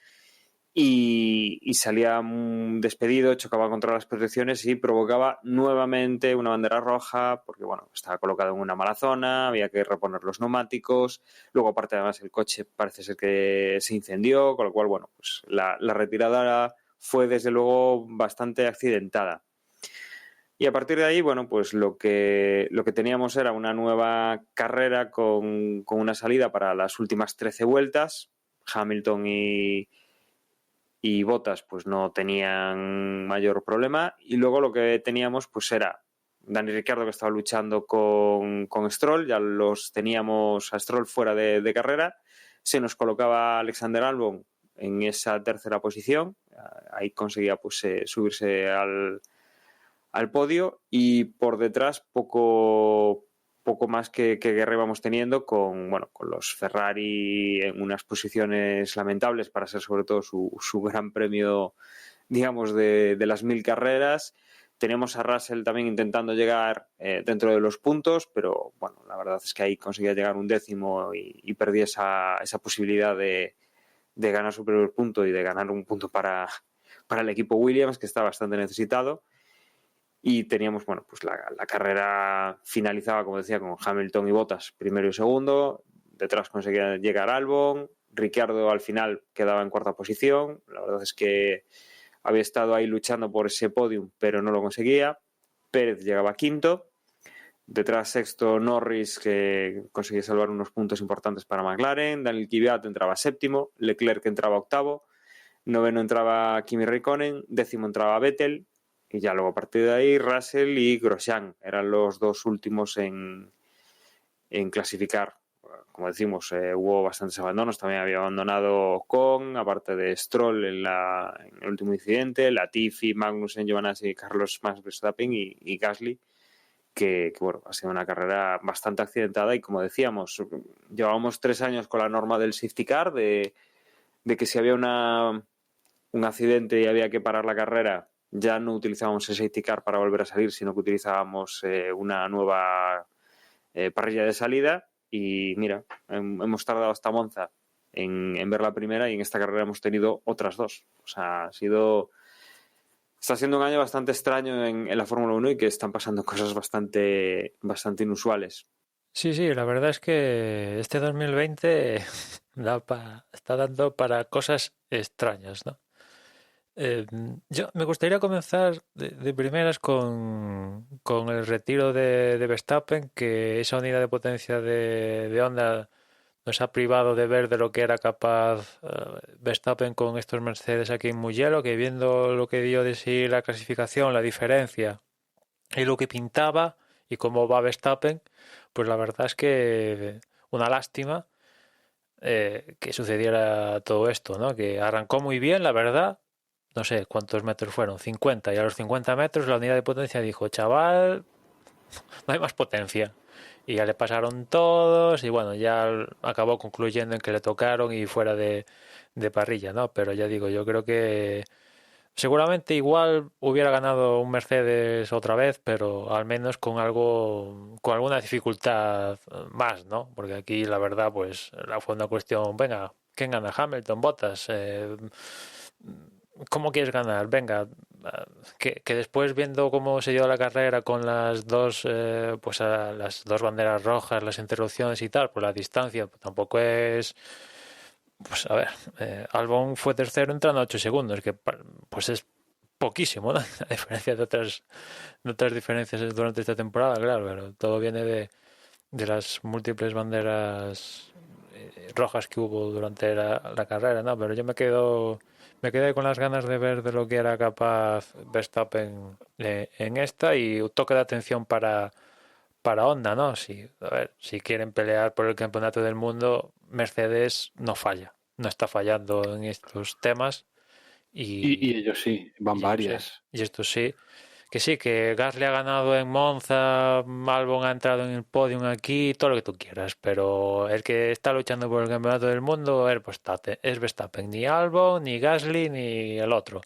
Y salía despedido, chocaba contra las protecciones y provocaba nuevamente una bandera roja porque, bueno, estaba colocado en una mala zona, había que reponer los neumáticos. Luego, aparte, además, el coche parece ser que se incendió, con lo cual, bueno, pues la retirada fue, desde luego, bastante accidentada. Y a partir de ahí, bueno, pues lo que teníamos era una nueva carrera con una salida para las últimas 13 vueltas. Hamilton y Bottas pues no tenían mayor problema, y luego lo que teníamos pues era Dani Ricciardo, que estaba luchando con Stroll. Ya los teníamos a Stroll fuera de carrera. Se nos colocaba Alexander Albon en esa tercera posición, ahí conseguía pues subirse al podio, y por detrás poco más que guerra íbamos teniendo con los Ferrari en unas posiciones lamentables para ser sobre todo su gran premio, digamos, de las 1000 carreras. Tenemos a Russell también intentando llegar dentro de los puntos, pero bueno, la verdad es que ahí conseguía llegar un décimo y perdía esa posibilidad de ganar su primer punto y de ganar un punto para el equipo Williams, que está bastante necesitado. Y teníamos, pues la carrera finalizaba, como decía, con Hamilton y Bottas primero y segundo. Detrás conseguía llegar Albon. Ricciardo al final quedaba en cuarta posición. La verdad es que había estado ahí luchando por ese podium, pero no lo conseguía. Pérez llegaba quinto. Detrás sexto Norris, que conseguía salvar unos puntos importantes para McLaren. Daniel Kvyat entraba séptimo. Leclerc entraba octavo. Noveno entraba Kimi Räikkönen. Décimo entraba Vettel. Y ya luego a partir de ahí Russell y Grosjean eran los dos últimos en clasificar. Como decimos, hubo bastantes abandonos. También había abandonado Ocon, aparte de Stroll en el último incidente, Latifi, Magnussen, Giovinazzi, Carlos Max Verstappen y Gasly, que bueno, ha sido una carrera bastante accidentada. Y como decíamos, llevábamos 3 años con la norma del safety car, de que si había un accidente y había que parar la carrera, ya no utilizábamos el safety car para volver a salir, sino que utilizábamos una nueva parrilla de salida. Y mira, hemos tardado hasta Monza en ver la primera, y en esta carrera hemos tenido otras 2. O sea, está siendo un año bastante extraño en la Fórmula 1 y que están pasando cosas bastante inusuales. Sí, la verdad es que este 2020 está dando para cosas extrañas, ¿no? Yo me gustaría comenzar de primeras con el retiro de Verstappen, que esa unidad de potencia de Honda nos ha privado de ver de lo que era capaz Verstappen con estos Mercedes aquí en Mugello, que viendo lo que dio de sí la clasificación, la diferencia y lo que pintaba y cómo va Verstappen, pues la verdad es que una lástima que sucediera todo esto, ¿no? Que arrancó muy bien, la verdad. No sé cuántos metros fueron, 50, y a los 50 metros la unidad de potencia dijo, chaval, no hay más potencia. Y ya le pasaron todos y bueno, ya acabó concluyendo en que le tocaron y fuera de parrilla, ¿no? Pero ya digo, yo creo que seguramente igual hubiera ganado un Mercedes otra vez, pero al menos con alguna dificultad más, ¿no? Porque aquí la verdad pues fue una cuestión, venga, ¿quién gana? Hamilton, Bottas, ¿cómo quieres ganar? Venga, que después viendo cómo se dio la carrera con las dos las dos banderas rojas, las interrupciones y tal, pues la distancia pues, tampoco es, pues a ver, Albon fue tercero entrando a 8 segundos, que pues es poquísimo, ¿no? A diferencia de otras diferencias durante esta temporada, claro, pero todo viene de las múltiples banderas rojas que hubo durante la carrera, ¿no? Pero yo me quedé con las ganas de ver de lo que era capaz Verstappen en esta, y un toque de atención para Honda, ¿no? Si quieren pelear por el campeonato del mundo, Mercedes no está fallando en estos temas Y ellos sí, van varias. Y esto sí, que Gasly ha ganado en Monza, Albon ha entrado en el podium aquí, todo lo que tú quieras, pero el que está luchando por el campeonato del mundo es Verstappen, ni Albon, ni Gasly, ni el otro.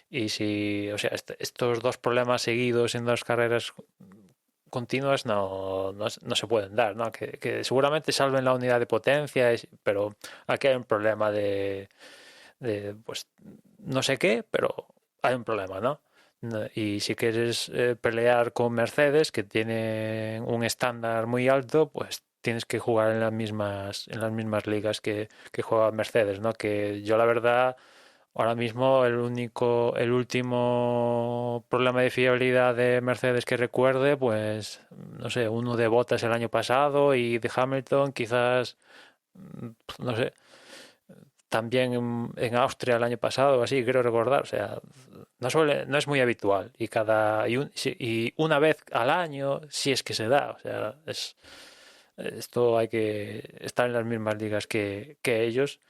Y si, o sea, estos dos problemas seguidos en 2 carreras continuas no se pueden dar, ¿no? Que seguramente salven la unidad de potencia, pero aquí hay un problema de pues no sé qué, pero hay un problema, ¿no? Y si quieres pelear con Mercedes, que tiene un estándar muy alto, pues tienes que jugar en las mismas ligas que juega Mercedes, ¿no? Que yo la verdad ahora mismo el último problema de fiabilidad de Mercedes que recuerde, pues no sé, uno de Bottas el año pasado y de Hamilton quizás, no sé, también en Austria el año pasado, así creo recordar. O sea, no es muy habitual, y una vez al año si es que se da. O sea, esto hay que estar en las mismas ligas que ellos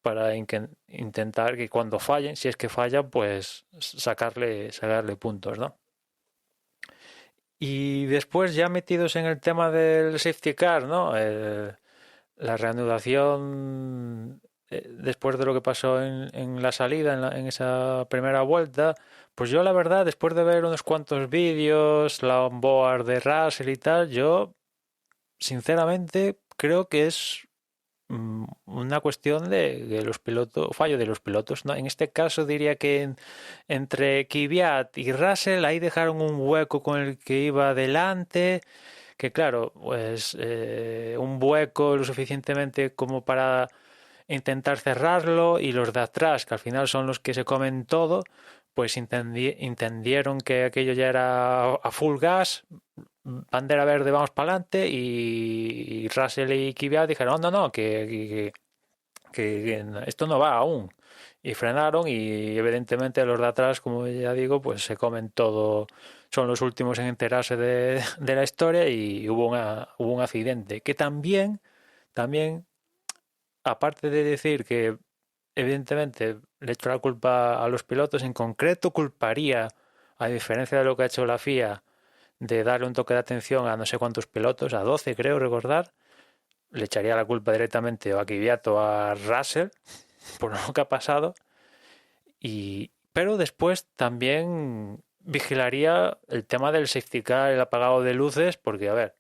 para intentar que cuando fallen, si es que fallan, pues sacarle puntos, ¿no? Y después ya metidos en el tema del safety car, ¿no? La reanudación después de lo que pasó en la salida, en esa primera vuelta, pues yo la verdad, después de ver unos cuantos vídeos, la onboard de Russell y tal, yo sinceramente creo que es una cuestión de los pilotos, fallo de los pilotos, ¿no? En este caso diría que entre Kvyat y Russell ahí dejaron un hueco con el que iba adelante, que claro, pues un hueco lo suficientemente como para intentar cerrarlo, y los de atrás, que al final son los que se comen todo, pues entendieron que aquello ya era a full gas, bandera verde, vamos para adelante, y Russell y Kvyat dijeron, no, que esto no va aún. Y frenaron y evidentemente los de atrás, como ya digo, pues se comen todo, son los últimos en enterarse de la historia y hubo un accidente que también, aparte de decir que evidentemente le echo la culpa a los pilotos, en concreto culparía, a diferencia de lo que ha hecho la FIA, de darle un toque de atención a no sé cuántos pilotos, a 12 creo recordar, le echaría la culpa directamente o a Kvyat o a Russell por lo que ha pasado. Pero después también vigilaría el tema del safety car, el apagado de luces, porque a ver,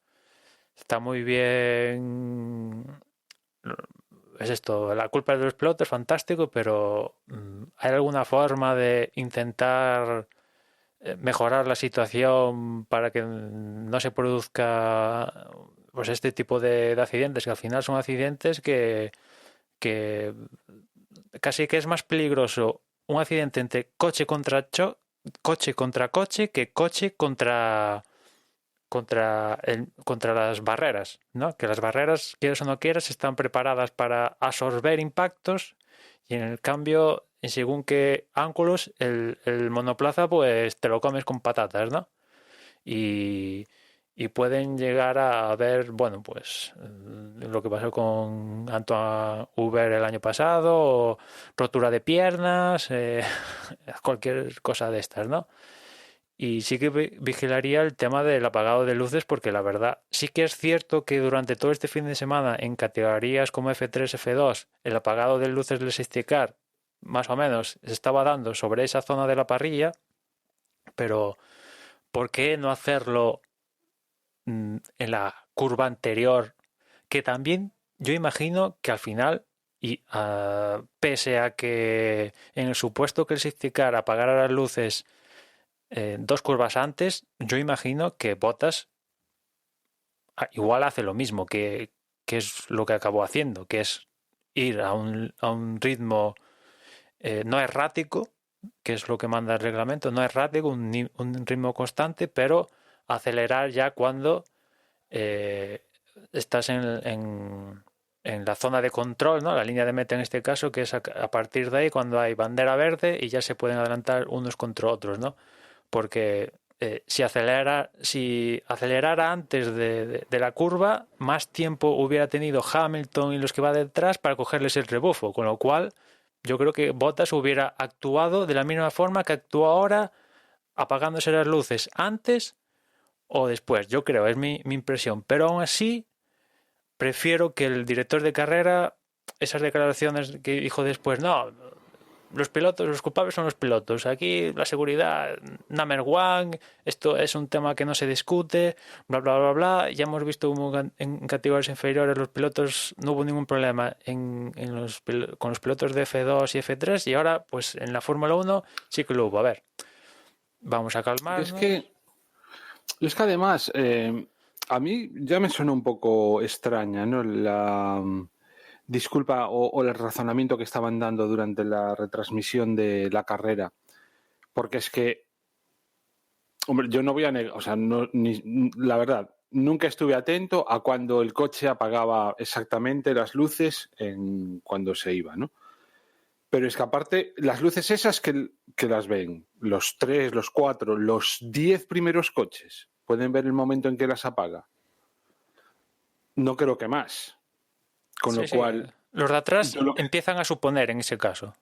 está muy bien, es esto, la culpa es de los pilotos, fantástico, pero ¿hay alguna forma de intentar mejorar la situación para que no se produzca pues este tipo de accidentes, que al final son accidentes que casi que es más peligroso un accidente entre coche contra coche que coche contra las barreras, ¿no? Que las barreras, quieras o no quieras, están preparadas para absorber impactos y en el cambio, en según qué ángulos, el monoplaza pues te lo comes con patatas, ¿no? Y, y pueden llegar a ver, bueno, pues lo que pasó con Antoine Hubert el año pasado, o rotura de piernas, cualquier cosa de estas, ¿no? Y sí que vigilaría el tema del apagado de luces porque la verdad sí que es cierto que durante todo este fin de semana en categorías como F3, F2, el apagado de luces del safety car más o menos se estaba dando sobre esa zona de la parrilla, pero ¿por qué no hacerlo en la curva anterior? Que también yo imagino que al final, y pese a que en el supuesto que el safety car apagara las luces dos curvas antes, yo imagino que Bottas igual hace lo mismo, que es lo que acabó haciendo, que es ir a un ritmo no errático, que es lo que manda el reglamento, no errático, un ritmo constante, pero acelerar ya cuando estás en la zona de control, ¿no? La línea de meta en este caso, que es a partir de ahí cuando hay bandera verde y ya se pueden adelantar unos contra otros, ¿no? Porque si acelerara antes de la curva, más tiempo hubiera tenido Hamilton y los que va detrás para cogerles el rebufo, con lo cual yo creo que Bottas hubiera actuado de la misma forma que actúa ahora, apagándose las luces antes o después. Yo creo, es mi impresión. Pero aún así, prefiero que el director de carrera, esas declaraciones que dijo después, no, los culpables son los pilotos. Aquí la seguridad, number one, esto es un tema que no se discute, bla, bla, bla, bla. Ya hemos visto en categorías inferiores los pilotos, no hubo ningún problema con los pilotos de F2 y F3 y ahora, pues en la Fórmula 1 sí que lo hubo. A ver, vamos a calmarnos. Es que además, a mí ya me suena un poco extraña, ¿no? La disculpa o el razonamiento que estaban dando durante la retransmisión de la carrera. Porque es que, hombre, yo no voy a negar, o sea, la verdad, nunca estuve atento a cuando el coche apagaba exactamente las luces cuando se iba, ¿no? Pero es que aparte, las luces esas que las ven, los 3, los 4, los 10 primeros coches, pueden ver el momento en que las apaga. No creo que más. Con lo cual... Los de atrás empiezan a suponer en ese caso.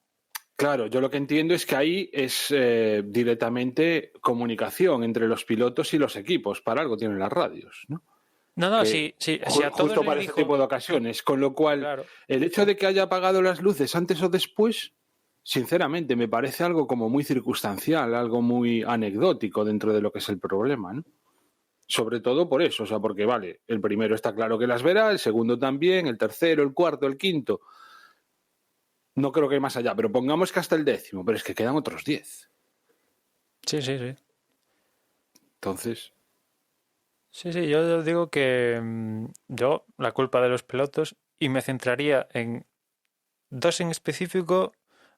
Claro, yo lo que entiendo es que ahí es directamente comunicación entre los pilotos y los equipos. Para algo tienen las radios, ¿no? No, sí, a todos justo para ese tipo de ocasiones. Con lo cual, claro, el hecho de que haya apagado las luces antes o después, sinceramente, me parece algo como muy circunstancial, algo muy anecdótico dentro de lo que es el problema, ¿no? Sobre todo por eso, o sea, porque vale, el primero está claro que las verá, el segundo también, el tercero, el cuarto, el quinto. No creo que hay más allá, pero pongamos que hasta el 10º, pero es que quedan otros 10. Sí. Entonces... Sí, yo digo que yo, la culpa de los pilotos, y me centraría en dos en específico.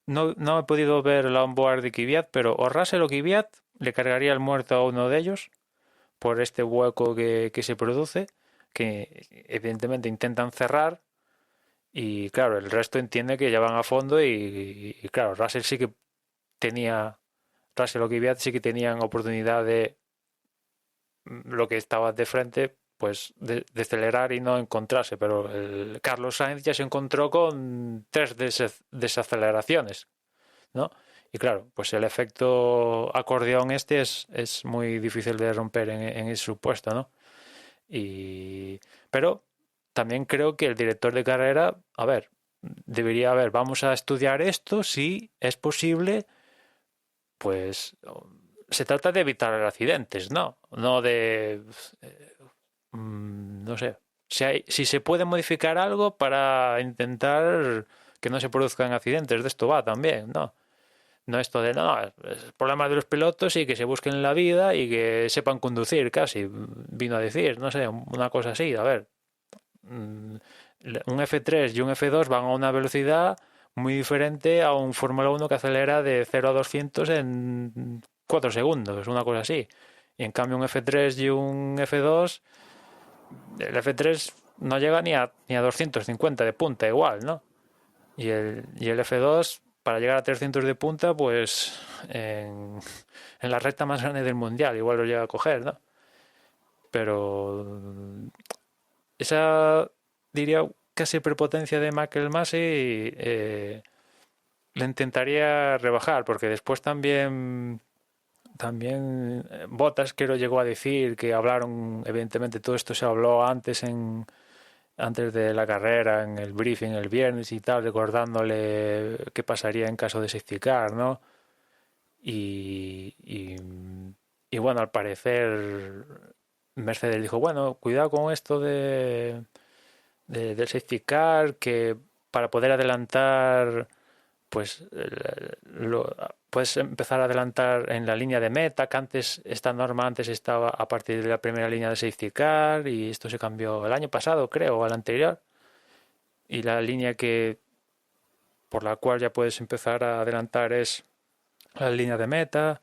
No he podido ver la onboard de Kvyat, pero o Russell o Kvyat le cargaría el muerto a uno de ellos, por este hueco que se produce, que evidentemente intentan cerrar, y claro, el resto entiende que ya van a fondo y claro, Russell o Kvyat sí que tenían oportunidad de lo que estaba de frente, pues de acelerar y no encontrarse, pero el Carlos Sainz ya se encontró con 3 desaceleraciones, ¿no? Y claro, pues el efecto acordeón es muy difícil de romper en ese supuesto, ¿no? Pero también creo que el director de carrera, a ver, vamos a estudiar esto, si es posible, pues se trata de evitar accidentes, ¿no? No de, no sé, si se puede modificar algo para intentar que no se produzcan accidentes, de esto va también, ¿no? No esto de, no, es problema de los pilotos y que se busquen la vida y que sepan conducir casi, vino a decir, no sé, una cosa así, a ver. Un F3 y un F2 van a una velocidad muy diferente a un Fórmula 1 que acelera de 0 a 200 en 4 segundos, una cosa así. Y en cambio un F3 y un F2, el F3 no llega ni a 250 de punta igual, ¿no? Y el F2, para llegar a 300 de punta, pues en la recta más grande del mundial igual lo llega a coger, ¿no? Pero esa, diría, casi prepotencia de Michael Masi le intentaría rebajar, porque después también Bottas, creo, llegó a decir que hablaron, evidentemente todo esto se habló antes de la carrera, en el briefing el viernes y tal, recordándole qué pasaría en caso de safety car, ¿no? Y bueno, al parecer Mercedes dijo, bueno, cuidado con esto del safety car, que para poder adelantar, pues puedes empezar a adelantar en la línea de meta, que esta norma antes estaba a partir de la primera línea de safety car, y esto se cambió el año pasado, creo, o el anterior, y la línea por la cual ya puedes empezar a adelantar es la línea de meta.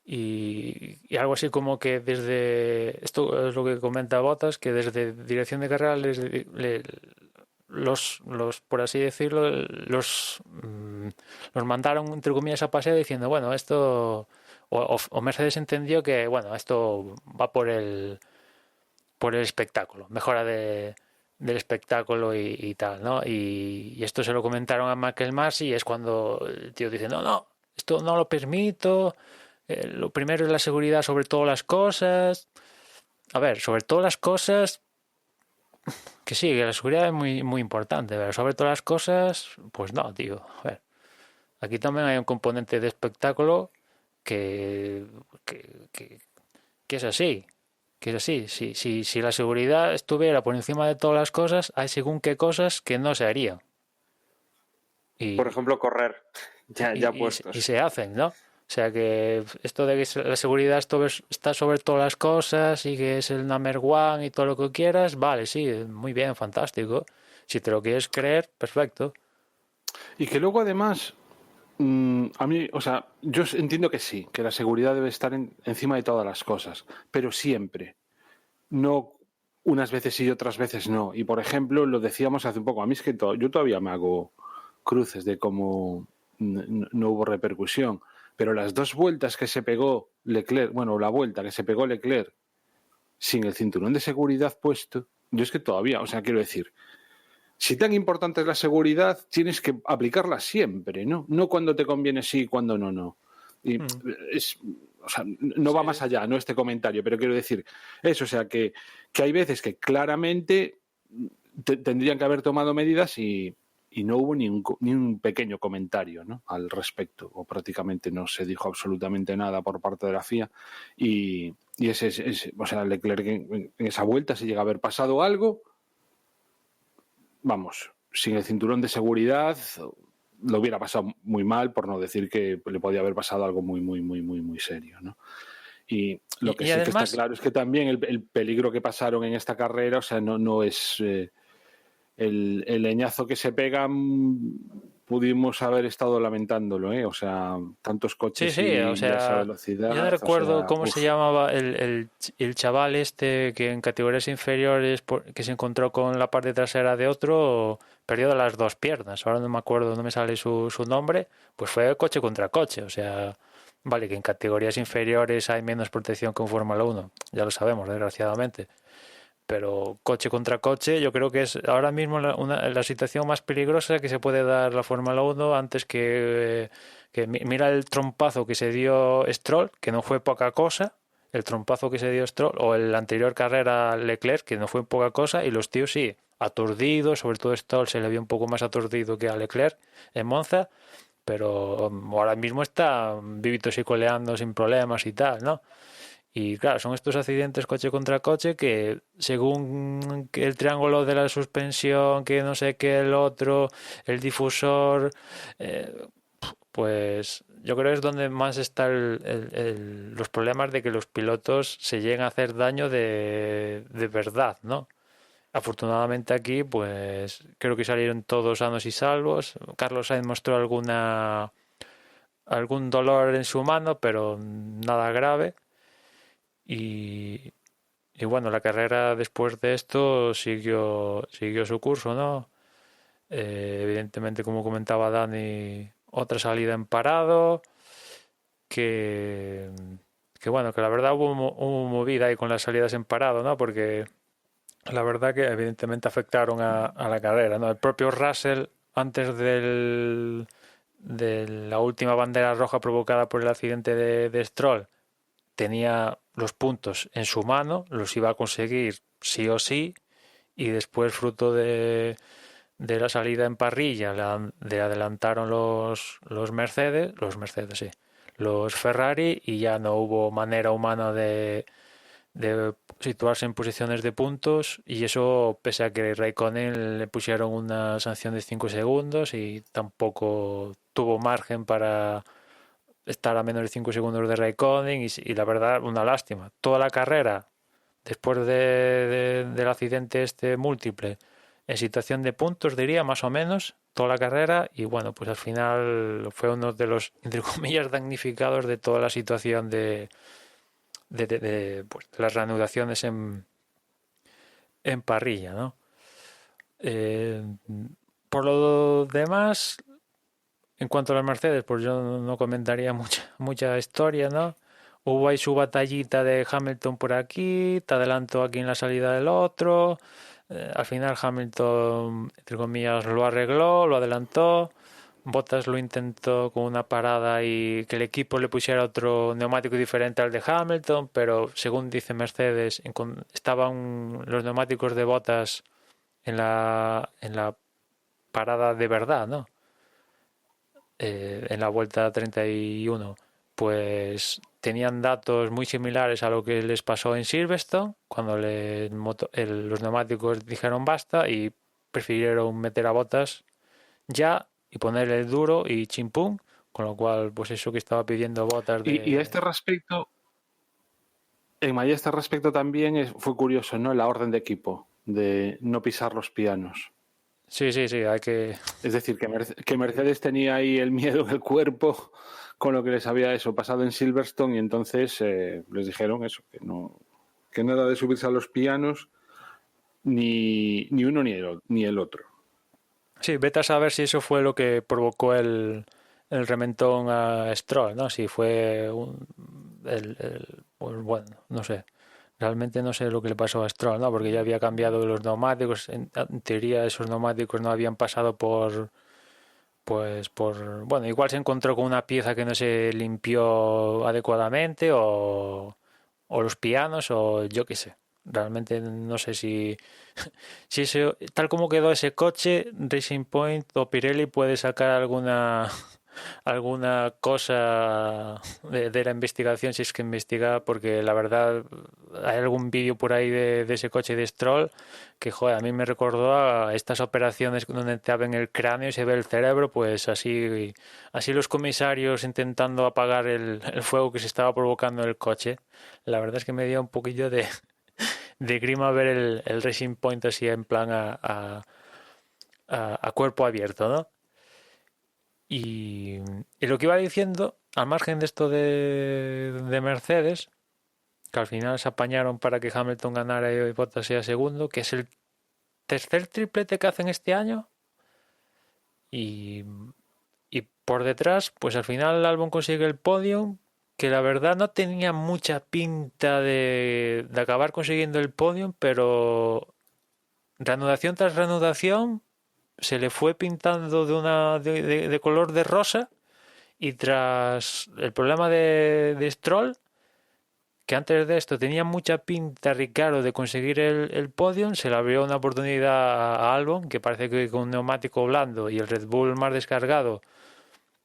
Y algo así como que esto es lo que comenta Bottas, que desde dirección de carrera los por así decirlo, los mandaron entre comillas a paseo diciendo, bueno, esto, o Mercedes entendió que, bueno, esto va por el espectáculo, mejora del espectáculo y tal, ¿no? Y esto se lo comentaron a Michael Masi, y es cuando el tío dice, no, esto no lo permito. Lo primero es la seguridad sobre todas las cosas. A ver, sobre todas las cosas, que sí, que la seguridad es muy, muy importante, pero sobre todas las cosas, pues no, tío. A ver, aquí también hay un componente de espectáculo que es así. Que es así. Si la seguridad estuviera por encima de todas las cosas, hay según qué cosas que no se harían. Por ejemplo, correr. Ya puestos. Y se hacen, ¿no? O sea que esto de que la seguridad está sobre todas las cosas y que es el number one y todo lo que quieras, vale, sí, muy bien, fantástico. Si te lo quieres creer, perfecto. Y que luego además, a mí, o sea, yo entiendo que sí, que la seguridad debe estar encima de todas las cosas, pero siempre. No unas veces sí y otras veces no. Y por ejemplo, lo decíamos hace un poco, a mí es que yo todavía me hago cruces de cómo no hubo repercusión. Pero las 2 vueltas que se pegó Leclerc, bueno, la vuelta que se pegó Leclerc sin el cinturón de seguridad puesto, yo es que todavía, o sea, quiero decir, si tan importante es la seguridad, tienes que aplicarla siempre, ¿no? No cuando te conviene sí y cuando no. Y o sea, no va más allá, no este comentario, pero quiero decir eso, o sea, que hay veces que claramente tendrían que haber tomado medidas y no hubo ni un pequeño comentario, ¿no?, al respecto, o prácticamente no se dijo absolutamente nada por parte de la FIA. Y o sea, Leclerc en esa vuelta, si llega a haber pasado algo, vamos, sin el cinturón de seguridad lo hubiera pasado muy mal, por no decir que le podía haber pasado algo muy, muy, muy, muy, muy serio, ¿no? Y lo que sí además, que está claro es que también el peligro que pasaron en esta carrera, o sea, no es... el leñazo que se pegan, pudimos haber estado lamentándolo, ¿eh? O sea, tantos Sí, coches sí, o y esa sea, velocidad. yo no o recuerdo sea, cómo se llamaba el chaval este que en categorías inferiores que se encontró con la parte trasera de otro, perdió de las dos piernas, ahora no me acuerdo, no me sale su nombre, pues fue coche contra coche, o sea, vale que en categorías inferiores hay menos protección que en Fórmula 1, ya lo sabemos, desgraciadamente. Pero coche contra coche, yo creo que es ahora mismo la situación más peligrosa que se puede dar la Fórmula 1 antes mira el trompazo que se dio Stroll, que no fue poca cosa, el trompazo que se dio Stroll, o el anterior carrera Leclerc, que no fue poca cosa, y los tíos sí, aturdidos, sobre todo Stroll se le vio un poco más aturdido que a Leclerc en Monza, pero ahora mismo está vivitos y coleando sin problemas y tal, ¿no? Y claro, son estos accidentes coche contra coche que según que el triángulo de la suspensión, que no sé qué, el otro, el difusor, eh, pues yo creo que es donde más está los problemas de que los pilotos se lleguen a hacer daño de verdad, ¿no? Afortunadamente aquí, pues creo que salieron todos sanos y salvos. Carlos Sainz mostró algún dolor en su mano, pero nada grave. Y, y bueno, la carrera después de esto siguió su curso, ¿no? Evidentemente, como comentaba Dani, otra salida en parado, que, que bueno, que la verdad hubo movida ahí con las salidas en parado, ¿no? Porque la verdad que evidentemente afectaron a la carrera, ¿no? El propio Russell, antes de la última bandera roja provocada por el accidente de Stroll, tenía los puntos en su mano, los iba a conseguir sí o sí, y después, fruto de la salida en parrilla, le adelantaron los Mercedes, sí, los Ferrari, y ya no hubo manera humana de situarse en posiciones de puntos, y eso pese a que Raikkonen le pusieron una sanción de 5 segundos y tampoco tuvo margen para estar a menos de 5 segundos de Raikkonen, y la verdad una lástima. Toda la carrera, después del accidente este múltiple, en situación de puntos diría más o menos, toda la carrera, y bueno, pues al final fue uno de los, entre comillas, damnificados de toda la situación pues, de las reanudaciones en parrilla, ¿no? Eh, por lo demás, en cuanto a las Mercedes, pues yo no comentaría mucha historia, ¿no? Hubo ahí su batallita de Hamilton por aquí, te adelantó aquí en la salida del otro. Al final Hamilton, entre comillas, lo arregló, lo adelantó. Bottas lo intentó con una parada y que el equipo le pusiera otro neumático diferente al de Hamilton, pero según dice Mercedes, estaban los neumáticos de Bottas en la parada de verdad, ¿no? En la vuelta 31, pues tenían datos muy similares a lo que les pasó en Silverstone, cuando los neumáticos dijeron basta y prefirieron meter a Bottas ya y ponerle el duro y chimpún, con lo cual, pues eso que estaba pidiendo Bottas y a este respecto, a este respecto también fue curioso, ¿no? La orden de equipo, de no pisar los pianos. Sí, sí, sí, hay que... Es decir, que Mercedes tenía ahí el miedo en el cuerpo con lo que les había pasado en Silverstone, y entonces les dijeron eso, que nada de subirse a los pianos, ni uno ni el otro. Sí, vete a saber si eso fue lo que provocó el rementón a Stroll, ¿no? Si fue pues bueno, no sé. Realmente no sé lo que le pasó a Stroll, ¿no? Porque ya había cambiado los neumáticos. En teoría esos neumáticos no habían pasado bueno, igual se encontró con una pieza que no se limpió adecuadamente, o los pianos, o yo qué sé. Realmente no sé si tal como quedó ese coche, Racing Point o Pirelli puede sacar alguna cosa de la investigación, si es que investiga, porque la verdad hay algún vídeo por ahí de ese coche de Stroll que, joder, a mí me recordó a estas operaciones donde te abren el cráneo y se ve el cerebro, pues así los comisarios intentando apagar el fuego que se estaba provocando en el coche. La verdad es que me dio un poquillo de grima ver el Racing Point así en plan a cuerpo abierto, ¿no? Y lo que iba diciendo, al margen de esto de Mercedes, que al final se apañaron para que Hamilton ganara y Bottas sea segundo, que es el tercer triplete que hacen este año. Y, y por detrás, pues al final Albon consigue el podium, que la verdad no tenía mucha pinta de acabar consiguiendo el podium, pero reanudación tras reanudación se le fue pintando de color de rosa, y tras el problema de Stroll, que antes de esto tenía mucha pinta Ricardo de conseguir el podium, se le abrió una oportunidad a Albon, que parece que con un neumático blando y el Red Bull más descargado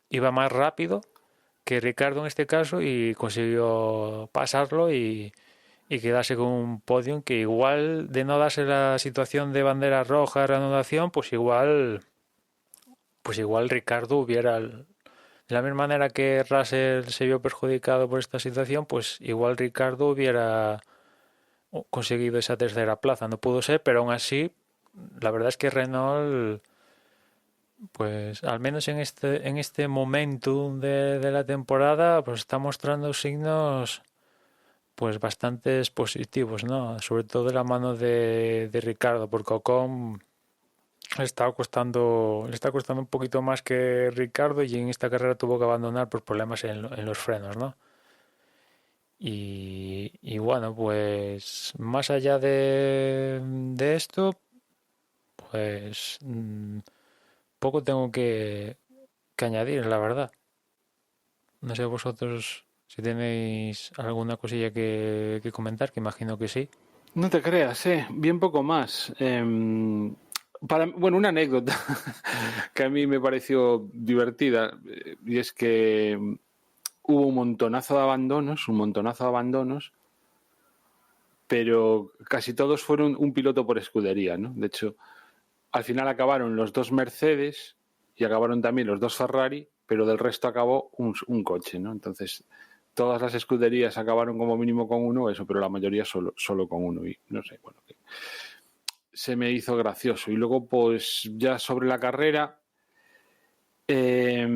iba más rápido que Ricardo en este caso, y consiguió pasarlo y quedarse con un podium que, igual de no darse la situación de bandera roja, reanudación, pues igual Ricardo hubiera, de la misma manera que Russell se vio perjudicado por esta situación, pues igual Ricardo hubiera conseguido esa tercera plaza. No pudo ser, pero aún así, la verdad es que Renault, pues al menos en este momento de la temporada, pues está mostrando signos pues bastantes positivos, ¿no? Sobre todo de la mano de Ricardo, porque Ocon le está costando un poquito más que Ricardo, y en esta carrera tuvo que abandonar por problemas en los frenos, ¿no? Y bueno, pues más allá de esto, pues poco tengo que añadir, la verdad. No sé vosotros si tenéis alguna cosilla que comentar, que imagino que sí. No te creas, bien poco más. Bueno, una anécdota que a mí me pareció divertida, y es que hubo un montonazo de abandonos, pero casi todos fueron un piloto por escudería, ¿no? De hecho, al final acabaron los dos Mercedes y acabaron también los dos Ferrari, pero del resto acabó un coche, ¿no? Entonces, todas las escuderías acabaron como mínimo con uno, eso, pero la mayoría solo con uno. Y no sé, bueno, se me hizo gracioso. Y luego, pues ya sobre la carrera, para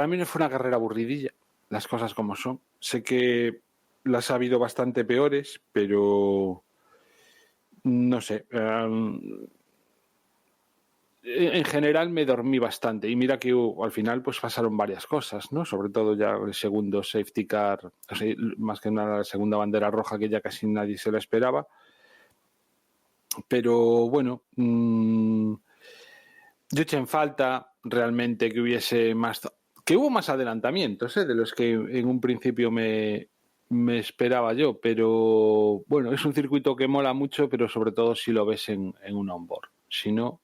mí no fue una carrera aburridilla, las cosas como son. Sé que las ha habido bastante peores, pero no sé. En general me dormí bastante, y mira que al final pues pasaron varias cosas, ¿no? Sobre todo ya el segundo safety car, o sea, más que nada la segunda bandera roja, que ya casi nadie se la esperaba. Pero bueno, yo eché en falta realmente que hubo más adelantamientos, de los que en un principio me esperaba yo, pero bueno, es un circuito que mola mucho, pero sobre todo si lo ves en un onboard. Si no,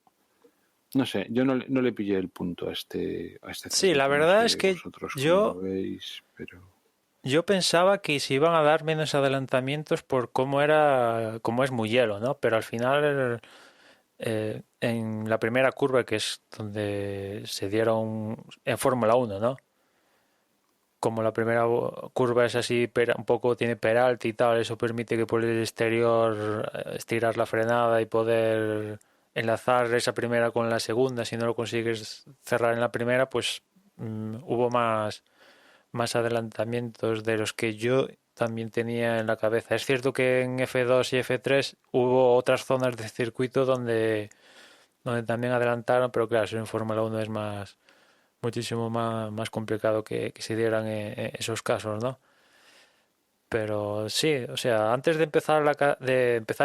no sé, yo no le pillé el punto a este Sí, la circuito. verdad No sé es que vosotros cómo yo, lo veis, pero yo pensaba que se iban a dar menos adelantamientos por cómo es muy hielo, ¿no? Pero al final, en la primera curva, que es donde se dieron en Fórmula 1, ¿no? Como la primera curva es así, un poco tiene peralte y tal, eso permite que por el exterior estirar la frenada y poder enlazar esa primera con la segunda. Si no lo consigues cerrar en la primera, pues hubo más adelantamientos de los que yo también tenía en la cabeza. Es cierto que en F2 y F3 hubo otras zonas de circuito donde también adelantaron, pero claro, eso en Fórmula 1 es muchísimo más complicado que se dieran esos casos, ¿no? Pero sí, o sea, antes de empezar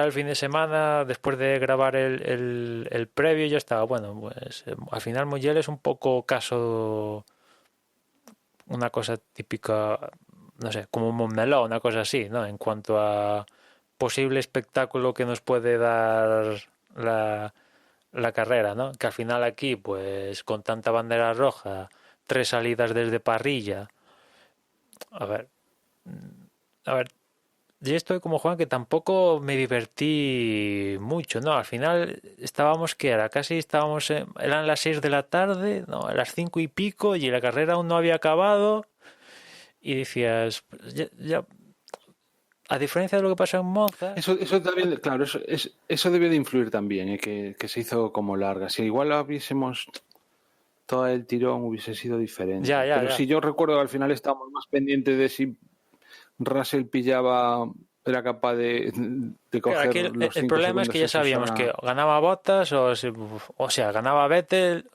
el fin de semana, después de grabar el previo, ya estaba, bueno, pues al final Mugello es un poco una cosa típica, no sé, como un Montmeló, una cosa así, ¿no? En cuanto a posible espectáculo que nos puede dar la carrera, ¿no? Que al final aquí, pues con tanta bandera roja, 3 salidas desde parrilla. A ver, yo estoy como Juan, que tampoco me divertí mucho, ¿no? Al final estábamos, que era casi estábamos, eran las 6 de la tarde, ¿no? A las 5 y pico, y la carrera aún no había acabado, y decías, pues, a diferencia de lo que pasó en Monza. eso también, claro, eso debió de influir también, que se hizo como larga. Si igual lo hubiésemos todo el tirón hubiese sido diferente. Ya, Pero ya. sí, yo recuerdo que al final estábamos más pendientes de si Russell pillaba, era capaz de Claro, coger aquí los el 5 problema es segundos que ya esos sabíamos que o ganaba Bottas o sea, ganaba Vettel,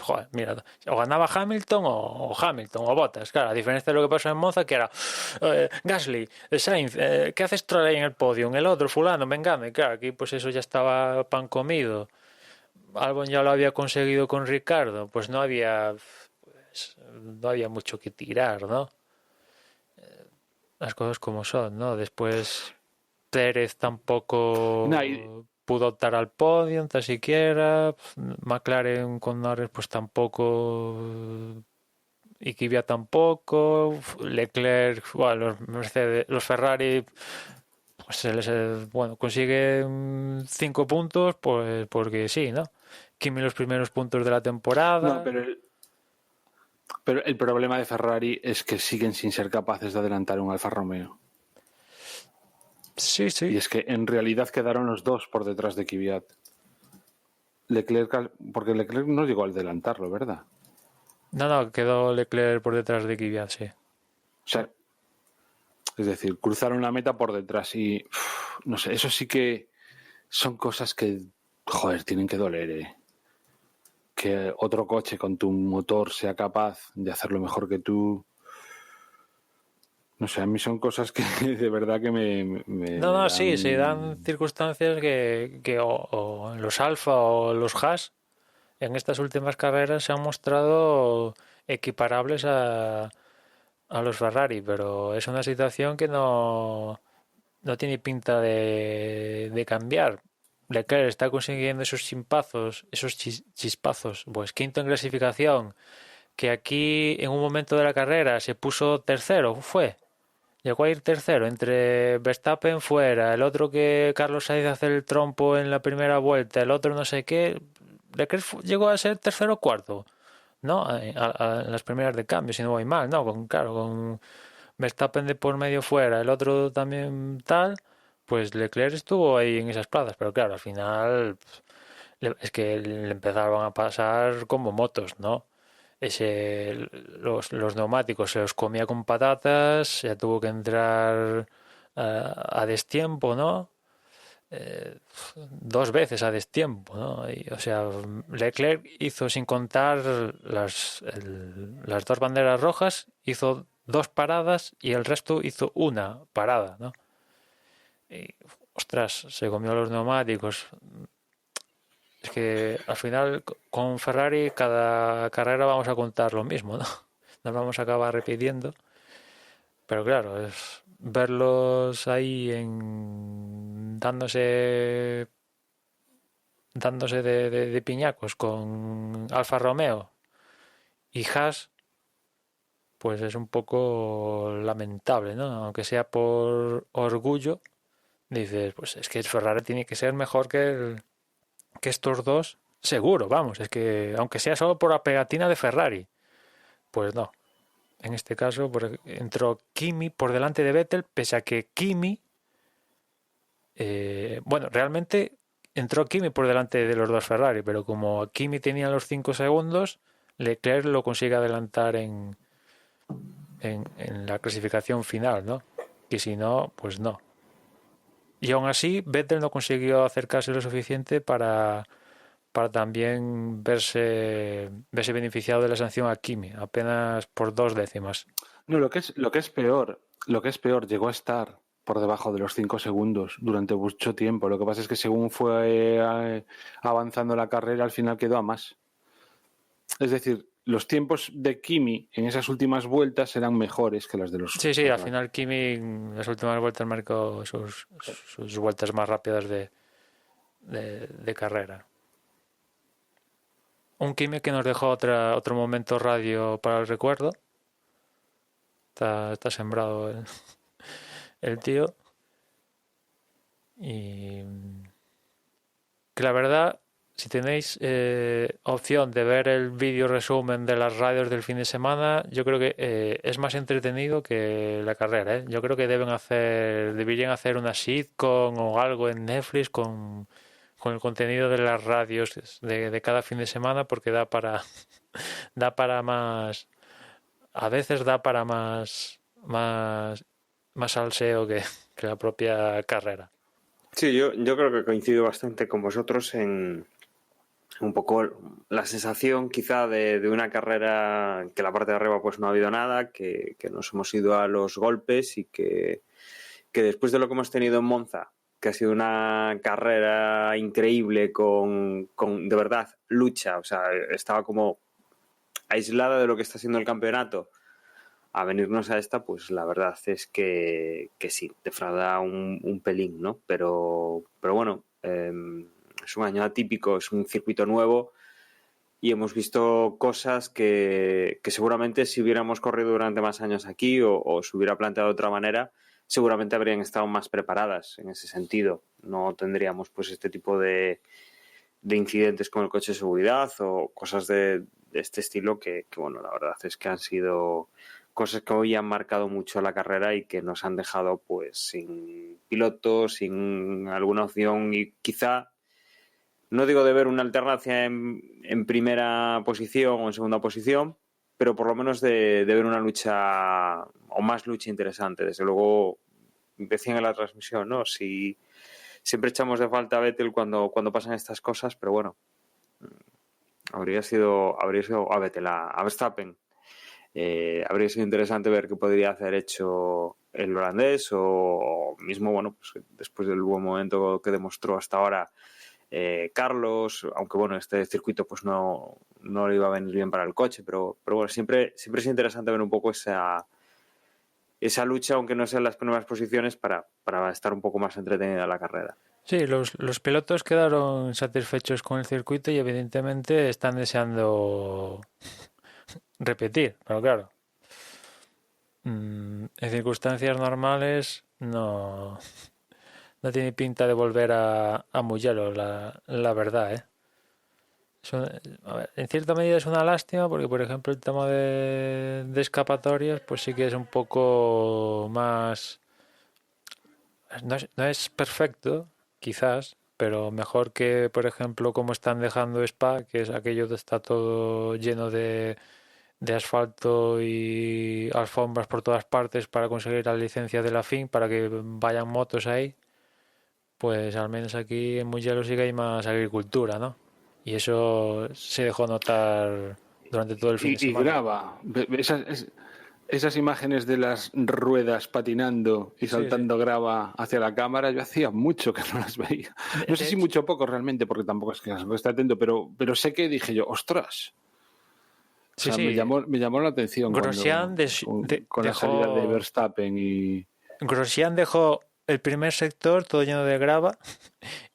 joder, mira, o ganaba Hamilton o Hamilton o Bottas, claro, a diferencia de lo que pasó en Monza, que era Gasly, Sainz, ¿qué haces Stroll ahí en el podio? El otro, fulano, mengano, y claro, aquí pues eso ya estaba pan comido. Albon ya lo había conseguido con Ricardo, pues no había mucho que tirar, ¿no? Las cosas como son, ¿no? Después Pérez No, y- tampoco pudo optar al podio, tan siquiera. McLaren con Norris pues tampoco. Y Kvyat tampoco. Leclerc, bueno, los Mercedes, los Ferrari, pues bueno, consiguen 5 puntos, pues porque sí, ¿no? Kimi los primeros puntos de la no, temporada. pero el problema de Ferrari es que siguen sin ser capaces de adelantar un Alfa Romeo. Sí, sí. Y es que en realidad quedaron los dos por detrás de Kvyat. Porque Leclerc no llegó a adelantarlo, ¿verdad? No, quedó Leclerc por detrás de Kvyat, sí. O sea, es decir, cruzaron la meta por detrás y no sé, eso sí que son cosas que, joder, tienen que doler, ¿eh? Que otro coche con tu motor sea capaz de hacerlo mejor que tú. No sé, a mí son cosas que de verdad que me No, sí, se dan dan... circunstancias que o los Alfa o los Haas en estas últimas carreras se han mostrado equiparables a los Ferrari, pero es una situación que no tiene pinta de cambiar. Leclerc está consiguiendo esos chispazos, chispazos, pues quinto en clasificación, que aquí en un momento de la carrera se puso tercero, fue. Llegó a ir tercero entre Verstappen fuera, el otro que Carlos Sainz hace el trompo en la primera vuelta, el otro no sé qué. Leclerc llegó a ser tercero o cuarto, ¿no? En las primeras de cambio, si no voy mal, ¿no? Claro, con Verstappen de por medio fuera, el otro también tal, pues Leclerc estuvo ahí en esas plazas, pero claro, al final es que le empezaron a pasar como motos, ¿no? Los neumáticos se los comía con patatas, ya tuvo que entrar a destiempo, ¿no? Eh, 2 veces a destiempo, ¿no? O sea, Leclerc hizo, sin contar las 2 banderas rojas, hizo 2 paradas y el resto hizo una parada, ¿no? Y, ostras, se comió los neumáticos. Es que al final con Ferrari cada carrera vamos a contar lo mismo, ¿no? Nos vamos a acabar repitiendo. Pero claro, es verlos ahí dándose de piñacos con Alfa Romeo y Haas, pues es un poco lamentable, ¿no? Aunque sea por orgullo, dices, pues es que el Ferrari tiene que ser mejor que estos dos, seguro, vamos, es que aunque sea solo por la pegatina de Ferrari, pues no. En este caso entró Kimi por delante de Vettel, pese a que Kimi, bueno, realmente entró Kimi por delante de los dos Ferrari, pero como Kimi tenía los 5 segundos, Leclerc lo consigue adelantar en la clasificación final, ¿no? Y si no, pues no. Y aún así, Vettel no consiguió acercarse lo suficiente para también verse beneficiado de la sanción a Kimi, apenas por 2 décimas. No, lo que es peor, llegó a estar por debajo de los 5 segundos durante mucho tiempo. Lo que pasa es que según fue avanzando la carrera, al final quedó a más. Es decir, los tiempos de Kimi en esas últimas vueltas eran mejores que las de los Sí, al Ferrari. final Kimi en las últimas vueltas marcó sus vueltas más rápidas de carrera. Un Kimi que nos dejó otro momento radio para el recuerdo. Está sembrado el tío. Y que la verdad, si tenéis opción de ver el vídeo resumen de las radios del fin de semana, yo creo que es más entretenido que la carrera, ¿eh? Yo creo que deberían hacer una sitcom o algo en Netflix con el contenido de las radios de cada fin de semana, porque da da para más, a veces da para más salseo que la propia carrera. Sí, yo creo que coincido bastante con vosotros en un poco la sensación quizá de una carrera que la parte de arriba pues no ha habido nada, que nos hemos ido a los golpes y que después de lo que hemos tenido en Monza, que ha sido una carrera increíble con de verdad lucha, o sea, estaba como aislada de lo que está siendo el campeonato, a venirnos a esta, pues la verdad es que sí, defrauda un pelín, ¿no? Pero bueno, es un año atípico, es un circuito nuevo y hemos visto cosas que seguramente si hubiéramos corrido durante más años aquí o se hubiera planteado de otra manera, seguramente habrían estado más preparadas en ese sentido. No tendríamos pues este tipo de incidentes con el coche de seguridad o cosas de este estilo que bueno, la verdad es que han sido cosas que hoy han marcado mucho la carrera y que nos han dejado pues sin pilotos, sin alguna opción y quizá, no digo de ver una alternancia en primera posición o en segunda posición, pero por lo menos de ver una lucha o más lucha interesante. Desde luego, decían en la transmisión, ¿no? Si siempre echamos de falta a Vettel cuando pasan estas cosas, pero bueno, habría sido a Vettel, a Verstappen. Habría sido interesante ver qué podría hacer hecho el holandés o mismo, bueno, pues después del buen momento que demostró hasta ahora Carlos, aunque bueno, este circuito pues no le iba a venir bien para el coche, pero bueno, siempre es interesante ver un poco esa lucha, aunque no sea en las primeras posiciones, para estar un poco más entretenida la carrera. Sí, los pilotos quedaron satisfechos con el circuito y evidentemente están deseando repetir, pero claro, en circunstancias normales no tiene pinta de volver a Mugello, la verdad, ¿eh? A ver, en cierta medida es una lástima porque, por ejemplo, el tema de escapatorias, pues sí que es un poco más... No es perfecto, quizás, pero mejor que, por ejemplo, como están dejando Spa, que es aquello que está todo lleno de asfalto y alfombras por todas partes para conseguir la licencia de la FIM, para que vayan motos ahí. Pues al menos aquí en Mugello sí que hay más agricultura, ¿no? Y eso se dejó notar durante todo el fin de Y semana. grava. Esas imágenes de las ruedas patinando y Sí, sí. saltando grava hacia la cámara, yo hacía mucho que no las veía. No sé De si hecho, mucho o poco realmente, porque tampoco es que esté atento, pero sé que dije yo, ostras. O sí, sea, sí. me llamó la atención Grosjean con la salida de dejó, Verstappen y... Grosjean dejó el primer sector todo lleno de grava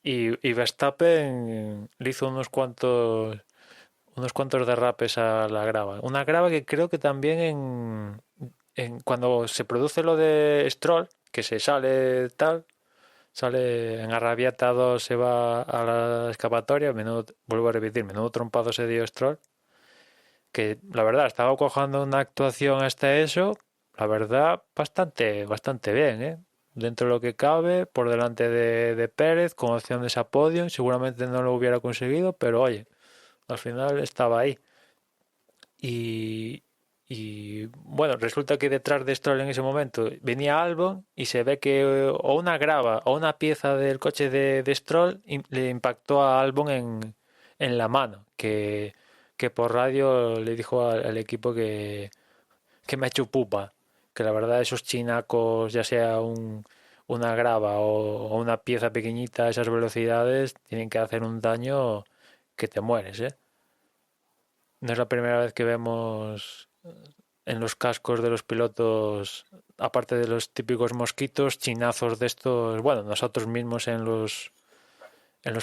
y Verstappen le hizo unos cuantos derrapes a la grava. Una grava que creo que también cuando se produce lo de Stroll, que se sale en Arrabiata 2, se va a la escapatoria, vuelvo a repetir, menudo trompado se dio Stroll, que la verdad estaba cojando una actuación hasta eso, la verdad, bastante bien, ¿eh? Dentro de lo que cabe, por delante de Pérez, con opciones a podio, seguramente no lo hubiera conseguido, pero oye, al final estaba ahí. Y, bueno, resulta que detrás de Stroll en ese momento venía Albon y se ve que o una grava o una pieza del coche de Stroll le impactó a Albon en la mano, que por radio le dijo al equipo que me ha hecho pupa, que la verdad esos chinacos, ya sea una grava o una pieza pequeñita a esas velocidades, tienen que hacer un daño que te mueres, ¿eh? No es la primera vez que vemos en los cascos de los pilotos, aparte de los típicos mosquitos, chinazos de estos. Bueno, nosotros mismos en los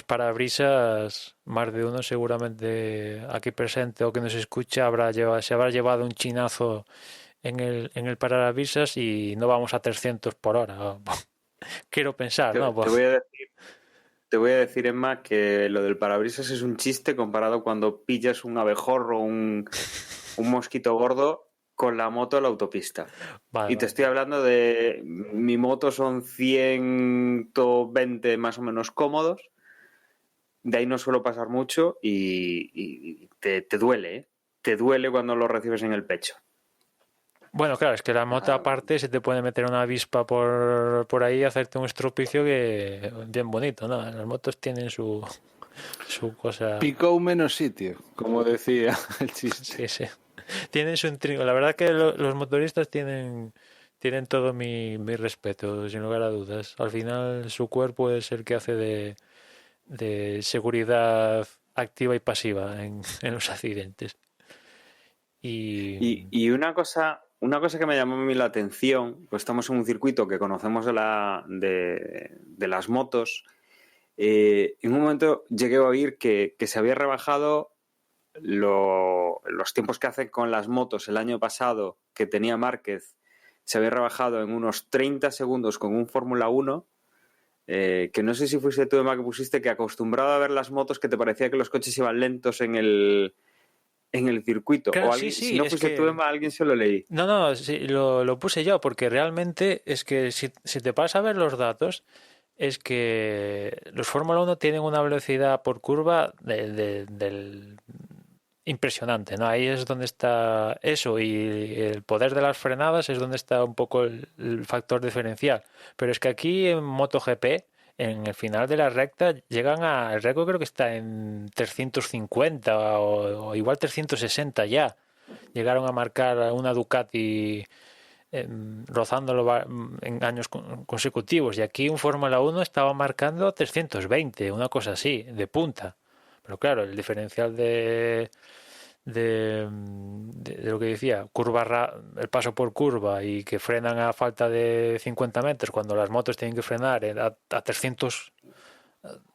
parabrisas, más de uno seguramente aquí presente o que nos escucha se habrá llevado un chinazo en el parabrisas y no vamos a 300 por hora. Quiero pensar, ¿no? Te voy a decir, Emma, que lo del parabrisas es un chiste comparado cuando pillas un abejorro o un mosquito gordo con la moto en la autopista. Vale, Y te vale. estoy hablando de mi moto son 120 más o menos cómodos. De ahí no suelo pasar mucho y te duele, ¿eh? te duele cuando lo recibes en el pecho. Bueno, claro, es que la moto aparte se te puede meter una avispa por ahí y hacerte un estropicio que bien bonito, ¿no? Las motos tienen su cosa. Picó menos sitio, como decía el chiste. Sí, sí. Tienen su intriga. La verdad que los motoristas tienen todo mi respeto, sin lugar a dudas. Al final su cuerpo es el que hace de seguridad activa y pasiva en los accidentes. Y una cosa que me llamó a mí la atención, pues estamos en un circuito que conocemos de las motos. En un momento llegué a oír que se había rebajado los tiempos que hace con las motos el año pasado que tenía Márquez, se había rebajado en unos 30 segundos con un Fórmula 1, que no sé si fuiste tú, Emma, que pusiste que acostumbrado a ver las motos que te parecía que los coches iban lentos en el circuito. Claro, O alguien, sí, si no es fuiste que... tú, Emma, alguien se lo leí. No, sí, lo puse yo, porque realmente es que si te paras a ver los datos, es que los Fórmula 1 tienen una velocidad por curva del impresionante, ¿no? Ahí es donde está eso, y el poder de las frenadas es donde está un poco el factor diferencial. Pero es que aquí en MotoGP, en el final de la recta, el récord creo que está en 350 o igual 360 ya. Llegaron a marcar una Ducati rozándolo en años consecutivos, y aquí un Fórmula 1 estaba marcando 320, una cosa así, de punta. Pero claro, el diferencial de lo que decía, el paso por curva, y que frenan a falta de 50 metros cuando las motos tienen que frenar a 300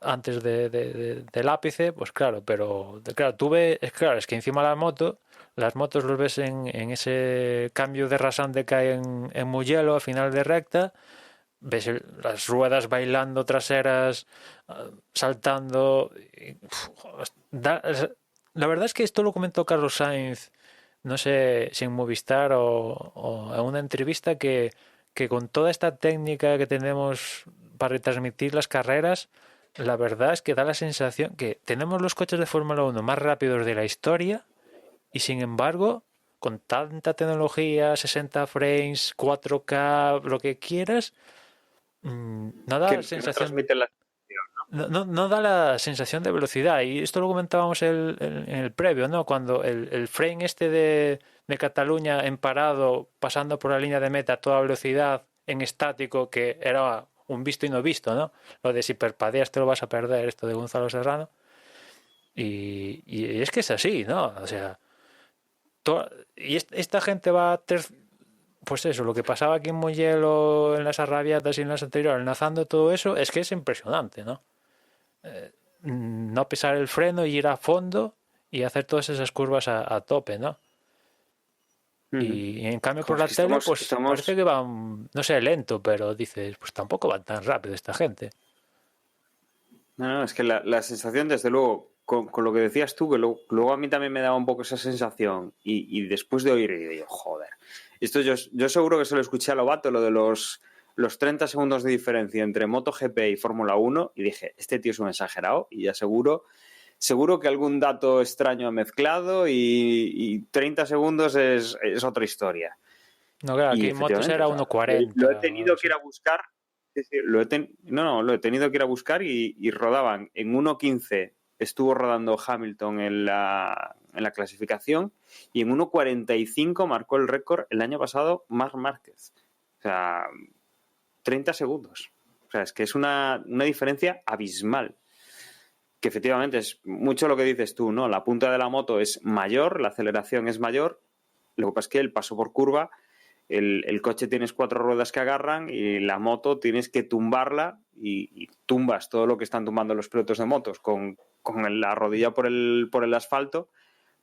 antes del ápice, pues claro, pero claro, es que encima las motos los ves en ese cambio de rasante que hay en Mugello a final de recta, ves las ruedas bailando traseras, saltando. La verdad es que esto lo comentó Carlos Sainz, no sé si en Movistar o en una entrevista, que con toda esta técnica que tenemos para retransmitir las carreras, la verdad es que da la sensación que tenemos los coches de Fórmula 1 más rápidos de la historia, y sin embargo, con tanta tecnología, 60 frames, 4K, lo que quieras, no da la sensación... transmite la... No da la sensación de velocidad. Y esto lo comentábamos en el previo, ¿no? Cuando el frame este de Cataluña en parado, pasando por la línea de meta a toda velocidad, en estático, que era un visto y no visto, ¿no? Lo de si parpadeas te lo vas a perder, esto de Gonzalo Serrano. Y es que es así, ¿no? O sea, esta gente va pues eso, lo que pasaba aquí en Mugello, en las Arrabiatas y en las anteriores, enlazando todo eso, es que es impresionante, ¿no? No pisar el freno y ir a fondo y hacer todas esas curvas a tope, ¿no? Y en cambio por la tele, pues parece que van, no sé, lento, pero dices, pues tampoco van tan rápido esta gente. No, es que la sensación, desde luego, con lo que decías tú, que luego a mí también me daba un poco esa sensación, y después de oír, y digo, joder, esto yo seguro que se lo escuché a Lobato, lo de los 30 segundos de diferencia entre MotoGP y Fórmula 1, y dije, este tío es un exagerado, y ya seguro que algún dato extraño ha mezclado, y 30 segundos es otra historia. No, claro, aquí en motos era 1.40. Lo he tenido que ir a buscar. Sí, lo he tenido que ir a buscar, y rodaban en 1.15, estuvo rodando Hamilton en la clasificación, y en 1.45 marcó el récord el año pasado Marc Márquez. O sea, 30 segundos. O sea, es que es una diferencia abismal. Que efectivamente es mucho lo que dices tú, ¿no? La punta de la moto es mayor, la aceleración es mayor, lo que pasa es que el paso por curva, el coche tienes 4 ruedas que agarran, y la moto tienes que tumbarla, y tumbas todo lo que están tumbando los pilotos de motos con la rodilla por el asfalto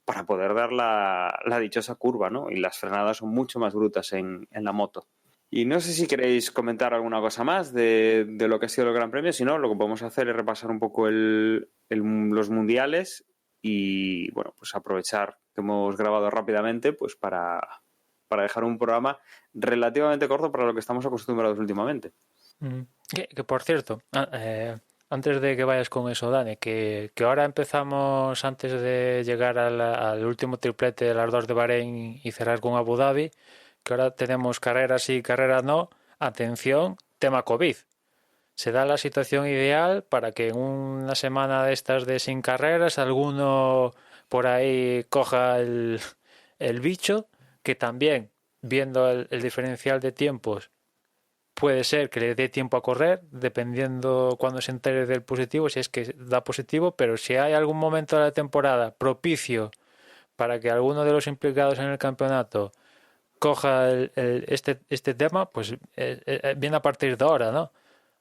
para poder dar la dichosa curva, ¿no? Y las frenadas son mucho más brutas en la moto. Y no sé si queréis comentar alguna cosa más de lo que ha sido el Gran Premio. Si no, lo que podemos hacer es repasar un poco los mundiales, y bueno, pues aprovechar que hemos grabado rápidamente, pues para dejar un programa relativamente corto para lo que estamos acostumbrados últimamente. Que por cierto, antes de que vayas con eso, Dani, que ahora empezamos, antes de llegar al último triplete de las dos de Bahrein y cerrar con Abu Dhabi, que ahora tenemos carreras sí, carreras no. Atención, tema COVID. Se da la situación ideal para que en una semana de estas de sin carreras alguno por ahí coja el bicho, que también, viendo el diferencial de tiempos, puede ser que le dé tiempo a correr, dependiendo cuando se entere del positivo, si es que da positivo, pero si hay algún momento de la temporada propicio para que alguno de los implicados en el campeonato coja este tema, pues viene a partir de ahora, ¿no?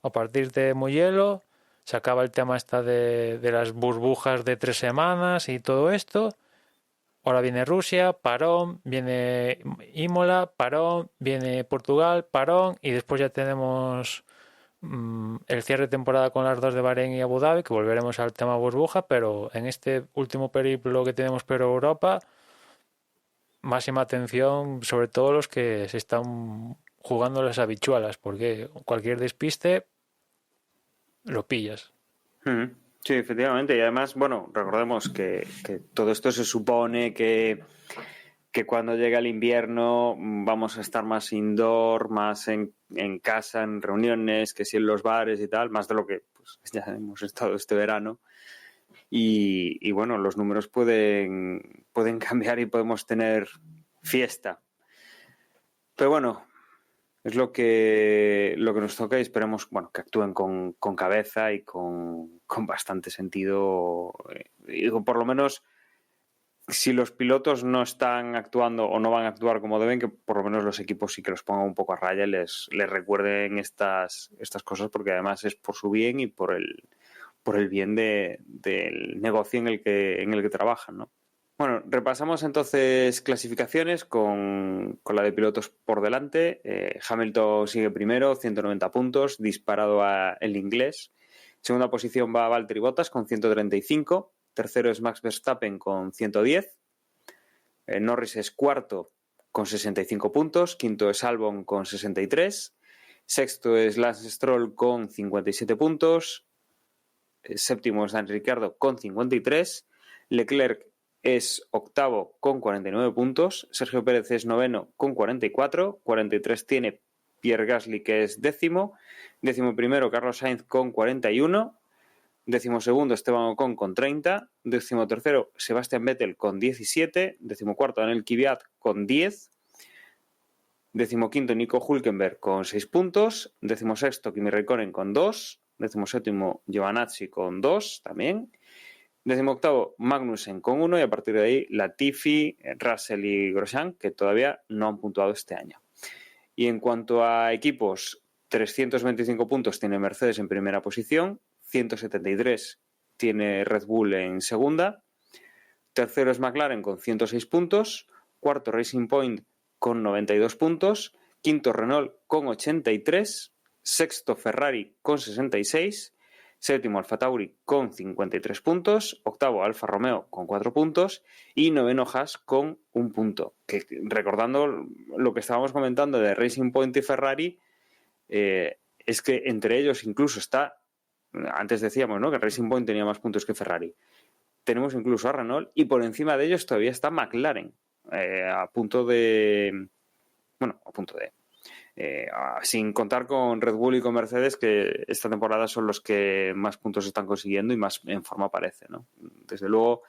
A partir de Mugello se acaba el tema esta de las burbujas de 3 semanas y todo esto. Ahora viene Rusia, parón, viene Imola, parón, viene Portugal, parón, y después ya tenemos el cierre de temporada con las dos de Bahrein y Abu Dhabi, que volveremos al tema burbuja, pero en este último periplo que tenemos por Europa, máxima atención, sobre todo los que se están jugando las habichuelas, porque cualquier despiste lo pillas. Sí, efectivamente. Y además, bueno, recordemos que todo esto se supone que cuando llega el invierno vamos a estar más indoor, más en casa, en reuniones, que sí en los bares y tal, más de lo que pues, ya hemos estado este verano. Y bueno, los números pueden cambiar y podemos tener fiesta. Pero bueno, es lo que nos toca y esperemos que actúen con cabeza y con bastante sentido. Y por lo menos, si los pilotos no están actuando o no van a actuar como deben, que por lo menos los equipos sí que los pongan un poco a raya y les recuerden estas cosas, porque además es por su bien y por el bien del negocio en el que trabajan, ¿no? Bueno, repasamos entonces clasificaciones con la de pilotos por delante. Hamilton sigue primero, 190 puntos, disparado el inglés. Segunda posición va Valtteri Bottas con 135. Tercero es Max Verstappen con 110. Norris es cuarto con 65 puntos. Quinto es Albon con 63. Sexto es Lance Stroll con 57 puntos. Séptimo es Daniel Ricciardo con 53. Leclerc es octavo con 49 puntos. Sergio Pérez es noveno con 44. 43 tiene Pierre Gasly, que es décimo. Décimo primero Carlos Sainz con 41. Décimo segundo Esteban Ocon con 30. Décimo tercero Sebastian Vettel con 17. Décimo cuarto Daniel Kvyat con 10. Décimo quinto Nico Hülkenberg con 6 puntos. Décimo sexto Kimi Räikkönen con 2. Décimo séptimo Giovanazzi con 2 también. 18º Magnussen con 1 y a partir de ahí Latifi, Russell y Grosjean, que todavía no han puntuado este año. Y en cuanto a equipos, 325 puntos tiene Mercedes en primera posición, 173 tiene Red Bull en segunda, tercero es McLaren con 106 puntos, cuarto Racing Point con 92 puntos, quinto Renault con 83, sexto Ferrari con 66, séptimo Alfa Tauri con 53 puntos, octavo Alfa Romeo con 4 puntos y noveno Haas con 1 punto. Que, recordando lo que estábamos comentando de Racing Point y Ferrari, es que entre ellos incluso está, antes decíamos, ¿no?, que Racing Point tenía más puntos que Ferrari. Tenemos incluso a Renault y por encima de ellos todavía está McLaren, sin contar con Red Bull y con Mercedes, que esta temporada son los que más puntos están consiguiendo y más en forma parece, ¿no? Desde luego,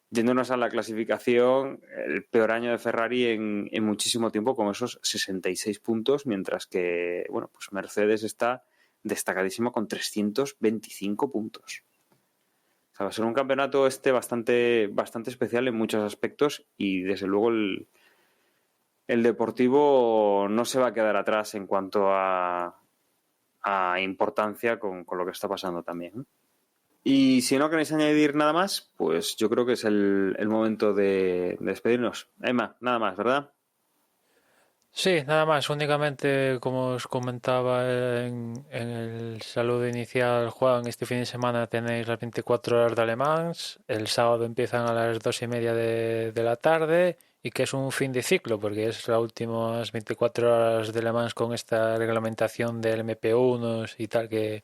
yéndonos a la clasificación, el peor año de Ferrari en muchísimo tiempo con esos 66 puntos, mientras que, bueno, pues Mercedes está destacadísimo con 325 puntos. O sea, va a ser un campeonato bastante especial en muchos aspectos y desde luego el deportivo no se va a quedar atrás en cuanto a importancia con lo que está pasando también. Y si no queréis añadir nada más, pues yo creo que es el momento de despedirnos. Emma, nada más, ¿verdad? Sí, nada más. Únicamente, como os comentaba en el saludo inicial, Juan, este fin de semana tenéis las 24 horas de Le Mans. El sábado empiezan a las 2:30 de la tarde. Y que es un fin de ciclo, porque es las últimas 24 horas de Le Mans con esta reglamentación del MP1 y tal que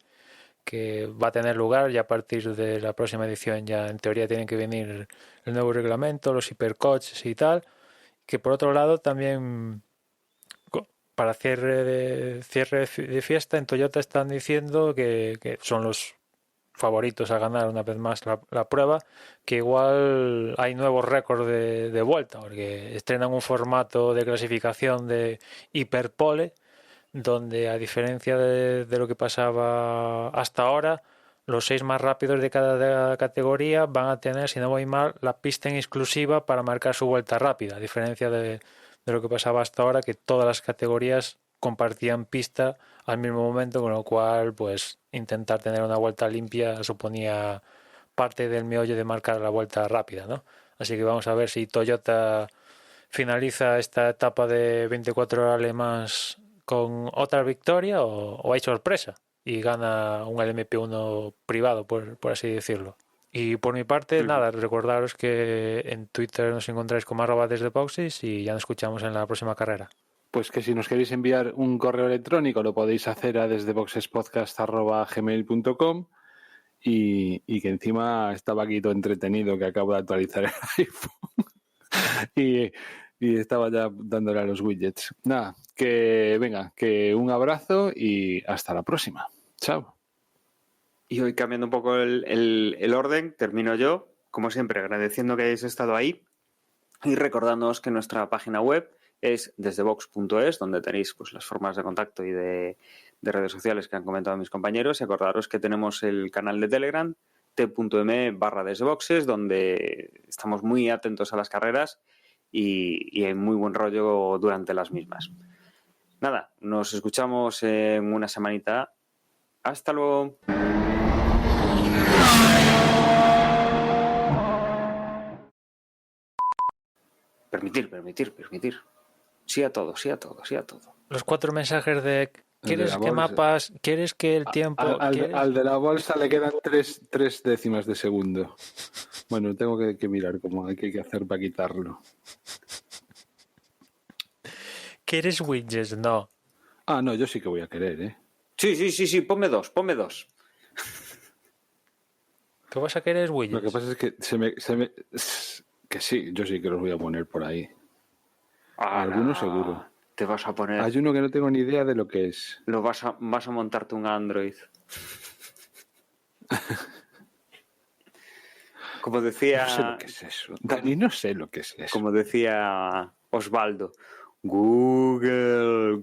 que va a tener lugar ya a partir de la próxima edición. Ya en teoría tienen que venir el nuevo reglamento, los hipercoches y tal, que por otro lado también para cierre de fiesta en Toyota están diciendo que son los favoritos a ganar una vez más la prueba, que igual hay nuevos récords de vuelta, porque estrenan un formato de clasificación de hiperpole, donde a diferencia de lo que pasaba hasta ahora, los 6 más rápidos de cada categoría van a tener, si no voy mal, la pista en exclusiva para marcar su vuelta rápida, a diferencia de lo que pasaba hasta ahora, que todas las categorías compartían pista al mismo momento, con lo cual pues intentar tener una vuelta limpia suponía parte del meollo de marcar la vuelta rápida, ¿no? Así que vamos a ver si Toyota finaliza esta etapa de 24 horas Le Mans con otra victoria o hay sorpresa y gana un LMP1 privado, por así decirlo. Y por mi parte, nada, recordaros que en Twitter nos encontráis como @desdeboxes y ya nos escuchamos en la próxima carrera. Pues que si nos queréis enviar un correo electrónico lo podéis hacer a desdeboxespodcast@gmail.com y que encima estaba aquí todo entretenido, que acabo de actualizar el iPhone y estaba ya dándole a los widgets. Nada, que venga, que un abrazo y hasta la próxima. Chao. Y hoy, cambiando un poco el orden, termino yo, como siempre, agradeciendo que hayáis estado ahí y recordándoos que nuestra página web es desdebox.es, donde tenéis pues las formas de contacto y de redes sociales que han comentado mis compañeros. Y acordaros que tenemos el canal de Telegram, t.m/desdeboxes, donde estamos muy atentos a las carreras y hay muy buen rollo durante las mismas. Nada, nos escuchamos en una semanita. Hasta luego. Permitir. Sí a todo. Los 4 mensajes de ¿quieres que mapas? ¿Quieres que el tiempo? Al de la bolsa le quedan 3 décimas de segundo. Bueno, tengo que mirar cómo hay que hacer para quitarlo. ¿Quieres widgets? No. Ah, no, yo sí que voy a querer, ¿eh? Sí, ponme dos. ¿Qué vas a querer widgets? Lo que pasa es que que sí, yo sí que los voy a poner por ahí. Algunos seguro. Te vas a poner... Hay uno que no tengo ni idea de lo que es. Vas a montarte un Android. Como decía... No sé lo que es eso. Dani, no sé lo que es eso. Como decía Osvaldo. Google.